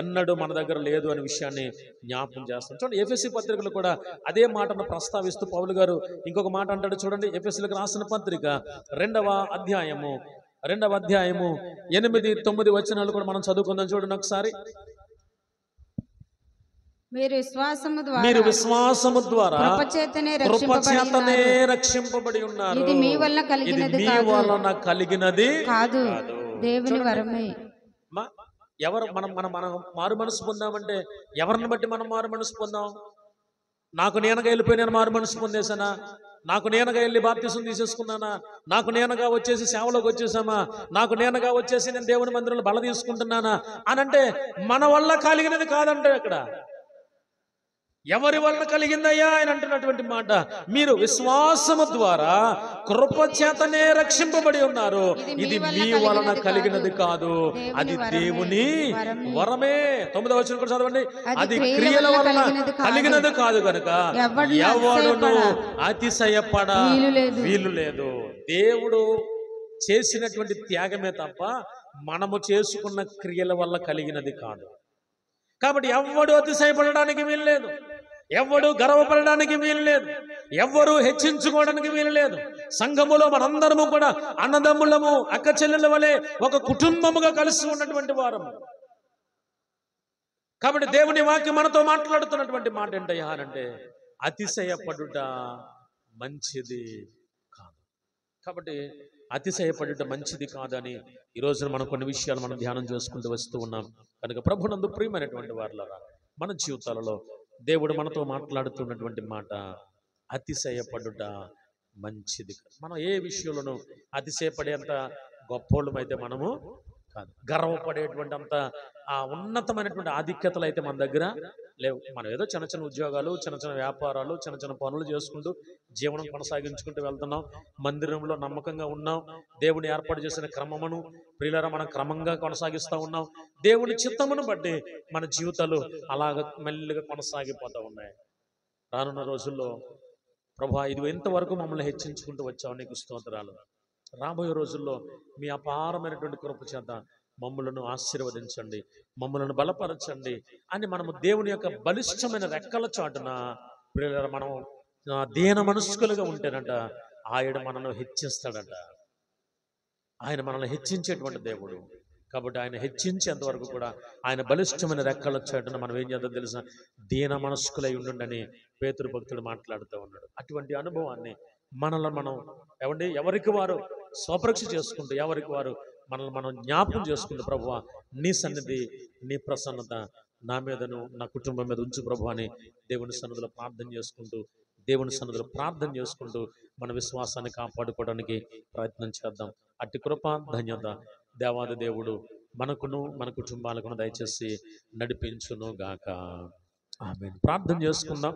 Speaker 1: ఎన్నడూ మన దగ్గర లేదు అనే విషయాన్ని జ్ఞాపకం చేస్తాం. చూడండి, ఎఫెసీ పత్రికలు కూడా అదే మాటను ప్రస్తావిస్తూ పౌలు గారు ఇంకొక మాట అంటాడు. చూడండి, ఎఫెసీలకు రాసిన పత్రిక 2వ అధ్యాయము 8-9 వచనాలు కూడా మనం చదువుకుందాం. చూడండి ఒకసారి.
Speaker 2: మీరు విశ్వాసము ద్వారా కృపచేతనే రక్షింపబడి ఉన్నారు. ఇది మీ వలన కలిగినది కాదు, దేవుని వరమే.
Speaker 1: ఎవరు మనం మారు మనసు పొందామంటే ఎవరిని బట్టి మనం మారు మనసు పొందాం? నాకు నేనగా వెళ్ళిపోయి నేను మారు మనసు పొందేశానా? నాకు నేనగా వెళ్ళి బాప్తిసం తీసేసుకున్నానా? నాకు నేనగా వచ్చేసి సేవలోకి వచ్చేసామా? నాకు నేనగా వచ్చేసి నేను దేవుని మందిరంలో బల తీసుకుంటున్నానా అని అంటే మన వల్ల కలిగినది కాదంటే అక్కడ ఎవరి వలన కలిగిందయ్యా ఆయన అంటున్నటువంటి మాట. మీరు విశ్వాసము ద్వారా కృపచేతనే రక్షింపబడి ఉన్నారు. ఇది మీ వలన కలిగినది కాదు, అది దేవుని వరమే. 9వ వచనం కూడా చదవండి. అది క్రియల వలన కలిగినది కాదు కనుక ఎవడును అతిశయపడ వీలు లేదు. దేవుడు చేసినటువంటి త్యాగమే తప్ప మనము చేసుకున్న క్రియల వల్ల కలిగినది కాదు. కాబట్టి ఎవడు అతిశయపడడానికి వీల్లేదు, ఎవడు గర్వపడడానికి వీల్లేదు, ఎవరు హెచ్చించుకోవడానికి వీల్లేదు. సంఘములో మనందరము కూడా అన్నదమ్ములము, అక్క చెల్లెల వలె ఒక కుటుంబముగా కలిసి ఉన్నటువంటి వారము. కాబట్టి దేవుని వాక్యం మనతో మాట్లాడుతున్నటువంటి మాట ఏంటయ్యా అంటే అతిశయపడుట మంచిది కాదు. కాబట్టి అతిశయపడుట మంచిది కాదని ఈ రోజున మనం కొన్ని విషయాలు మనం ధ్యానం చేసుకుంటూ వస్తూ ఉన్నాం. కనుక ప్రభునందు ప్రియమైనటువంటి వారులారా, మన జీవితాలలో దేవుడు మనతో మాట్లాడుతున్నటువంటి మాట అతిశయపడుట మంచిది. మనం ఏ విషయంలోనూ అతిశయపడేంత గొప్పోళ్ళమైతే మనము కాదు, గర్వపడేటువంటి అంత ఉన్నతమైనటువంటి ఆధిక్యతలు అయితే మన దగ్గర లేవు. మనం ఏదో చిన్న చిన్న ఉద్యోగాలు, చిన్న చిన్న వ్యాపారాలు, చిన్న చిన్న పనులు చేసుకుంటూ జీవనం కొనసాగించుకుంటూ వెళ్తున్నాం. మందిరంలో నమ్మకంగా ఉన్నాం. దేవుని ఏర్పాటు చేసిన క్రమమును ప్రియులారా మనం క్రమంగా కొనసాగిస్తూ ఉన్నాం. దేవుని చిత్తమును బట్టి మన జీవితాలు అలాగ మెల్లిగా కొనసాగిపోతూ ఉన్నాయి. రానున్న రోజుల్లో ప్రభా ఇది ఎంతవరకు మమ్మల్ని హెచ్చించుకుంటూ వచ్చావు, నీకు స్తోత్రాలు. రాబోయే రోజుల్లో మీ అపారమైనటువంటి కృప చేత మమ్మలను ఆశీర్వదించండి, మమ్మలను బలపరచండి అని మనము దేవుని యొక్క బలిష్టమైన రెక్కల చాటున ప్రియులారా మనం దీన మనస్కులుగా ఉంటేనట ఆయన మనను హెచ్చిస్తాడట. ఆయన మనల్ని హెచ్చించేటువంటి దేవుడు. కాబట్టి ఆయన హెచ్చించేంత వరకు కూడా ఆయన బలిష్టమైన రెక్కల చాటున మనం ఏం చేద్దాం తెలుసా, దీన మనస్కులై ఉండండి పేతురు భక్తుడు మాట్లాడుతూ ఉన్నాడు. అటువంటి అనుభవాన్ని మనల్ని మనం ఎవరికి వారు స్వపరీక్ష చేసుకుంటూ, ఎవరికి వారు మనల్ని మనం జ్ఞాపకం చేసుకుంటూ, ప్రభువా నీ సన్నిధి, నీ ప్రసన్నత నా మీదను నా కుటుంబం మీద ఉంచు ప్రభు అని దేవుని సన్నిధిలో ప్రార్థన చేసుకుంటూ మన విశ్వాసాన్ని కాపాడుకోవడానికి ప్రయత్నం చేద్దాం. అట్టి కృప ధన్యత దేవాది దేవుడు మనకును మన కుటుంబాలకును దయచేసి నడిపించును గాక. ఆమేన్. ప్రార్థన చేసుకుందాం.